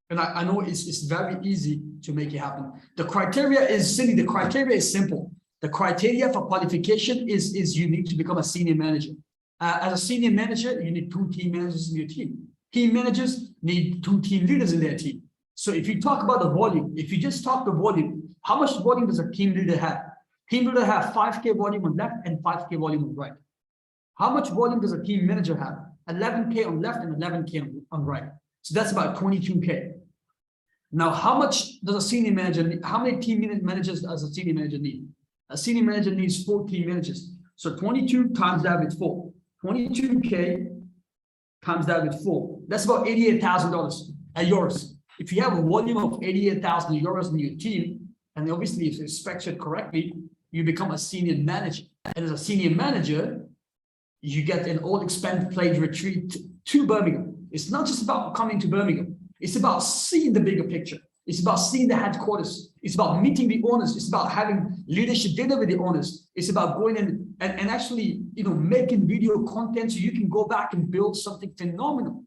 And I know it's very easy to make it happen. The criteria is silly. The criteria is simple. The criteria for qualification is you need to become a senior manager. As a senior manager, you need 2 team managers in your team. Team managers need 2 team leaders in their team. So if you talk about the volume, if you just talk the volume, how much volume does a team leader have? Team leader have 5K volume on left and 5K volume on right. How much volume does a team manager have? 11K on left and 11K on right. So that's about 22K. Now, how much does a senior manager need? How many team managers does a senior manager need? A senior manager needs 4 team managers. So 22 times that with 4. 22K times that with 4. That's about $88,000 euros. If you have a volume of 88,000 euros in your team, and obviously if it's structured correctly, you become a senior manager. And as a senior manager, you get an all expense paid retreat to Birmingham. It's not just about coming to Birmingham. It's about seeing the bigger picture. It's about seeing the headquarters. It's about meeting the owners. It's about having leadership dinner with the owners. It's about going in and actually, making video content so you can go back and build something phenomenal.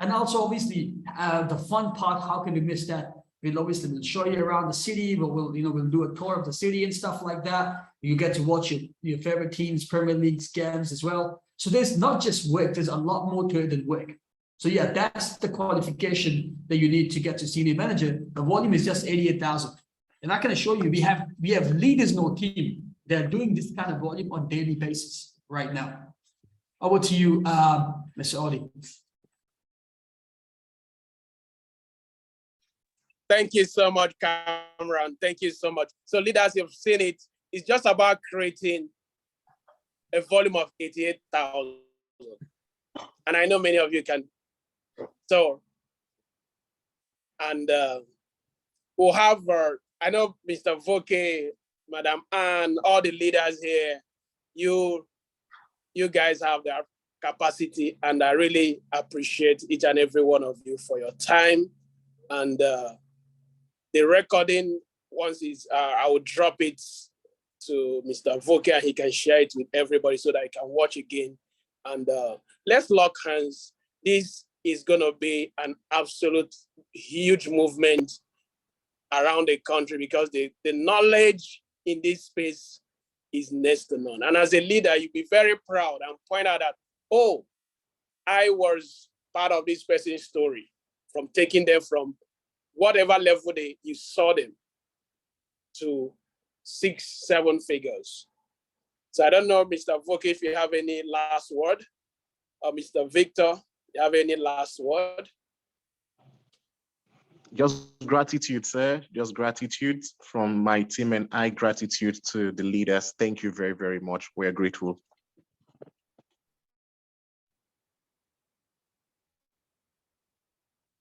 And also, obviously, the fun part, how can we miss that? We'll show you around the city, but we'll do a tour of the city and stuff like that. You get to watch your favorite teams, Premier League games as well. So there's not just work, there's a lot more to it than work. So yeah, that's the qualification that you need to get to senior manager. The volume is just 88,000. And I can assure you, we have leaders in our team that are doing this kind of volume on a daily basis right now. Over to you, Mr. Audi. Thank you so much, Kamran. Thank you so much. So leaders, you've seen it. It's just about creating a volume of 88,000. And I know many of you can. So, and we'll have, I know Mr. Voke, Madam Anne, all the leaders here, you guys have their capacity, and I really appreciate each and every one of you for your time. And the recording, once is, I will drop it to Mr. Voke, and he can share it with everybody so that I can watch again. And let's lock hands. This is going to be an absolute huge movement around the country, because the knowledge in this space is next to none. And as a leader, you'll be very proud and point out that, oh, I was part of this person's story, from taking them from whatever level you saw them to 6-7 figures. So I don't know, Mr. Voke, if you have any last word, or Mr. Victor, you have any last word? Just gratitude, sir. Just gratitude from my team and I, gratitude to the leaders. Thank you very, very much. We're grateful.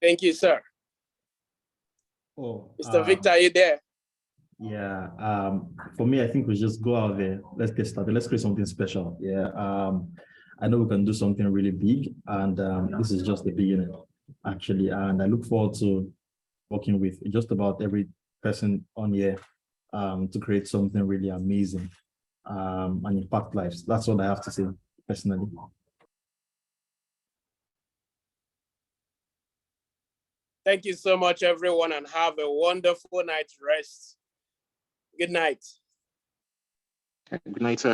Thank you, sir. Oh, Mr. Victor, are you there? yeah. For me, I think we just go out there. Let's get started. Let's create something special. Yeah. I know we can do something really big, and this is just the beginning, actually. And I look forward to working with just about every person on here to create something really amazing and impact lives. That's what I have to say personally. Thank you so much, everyone, and have a wonderful night's rest. Good night. Good night, sir.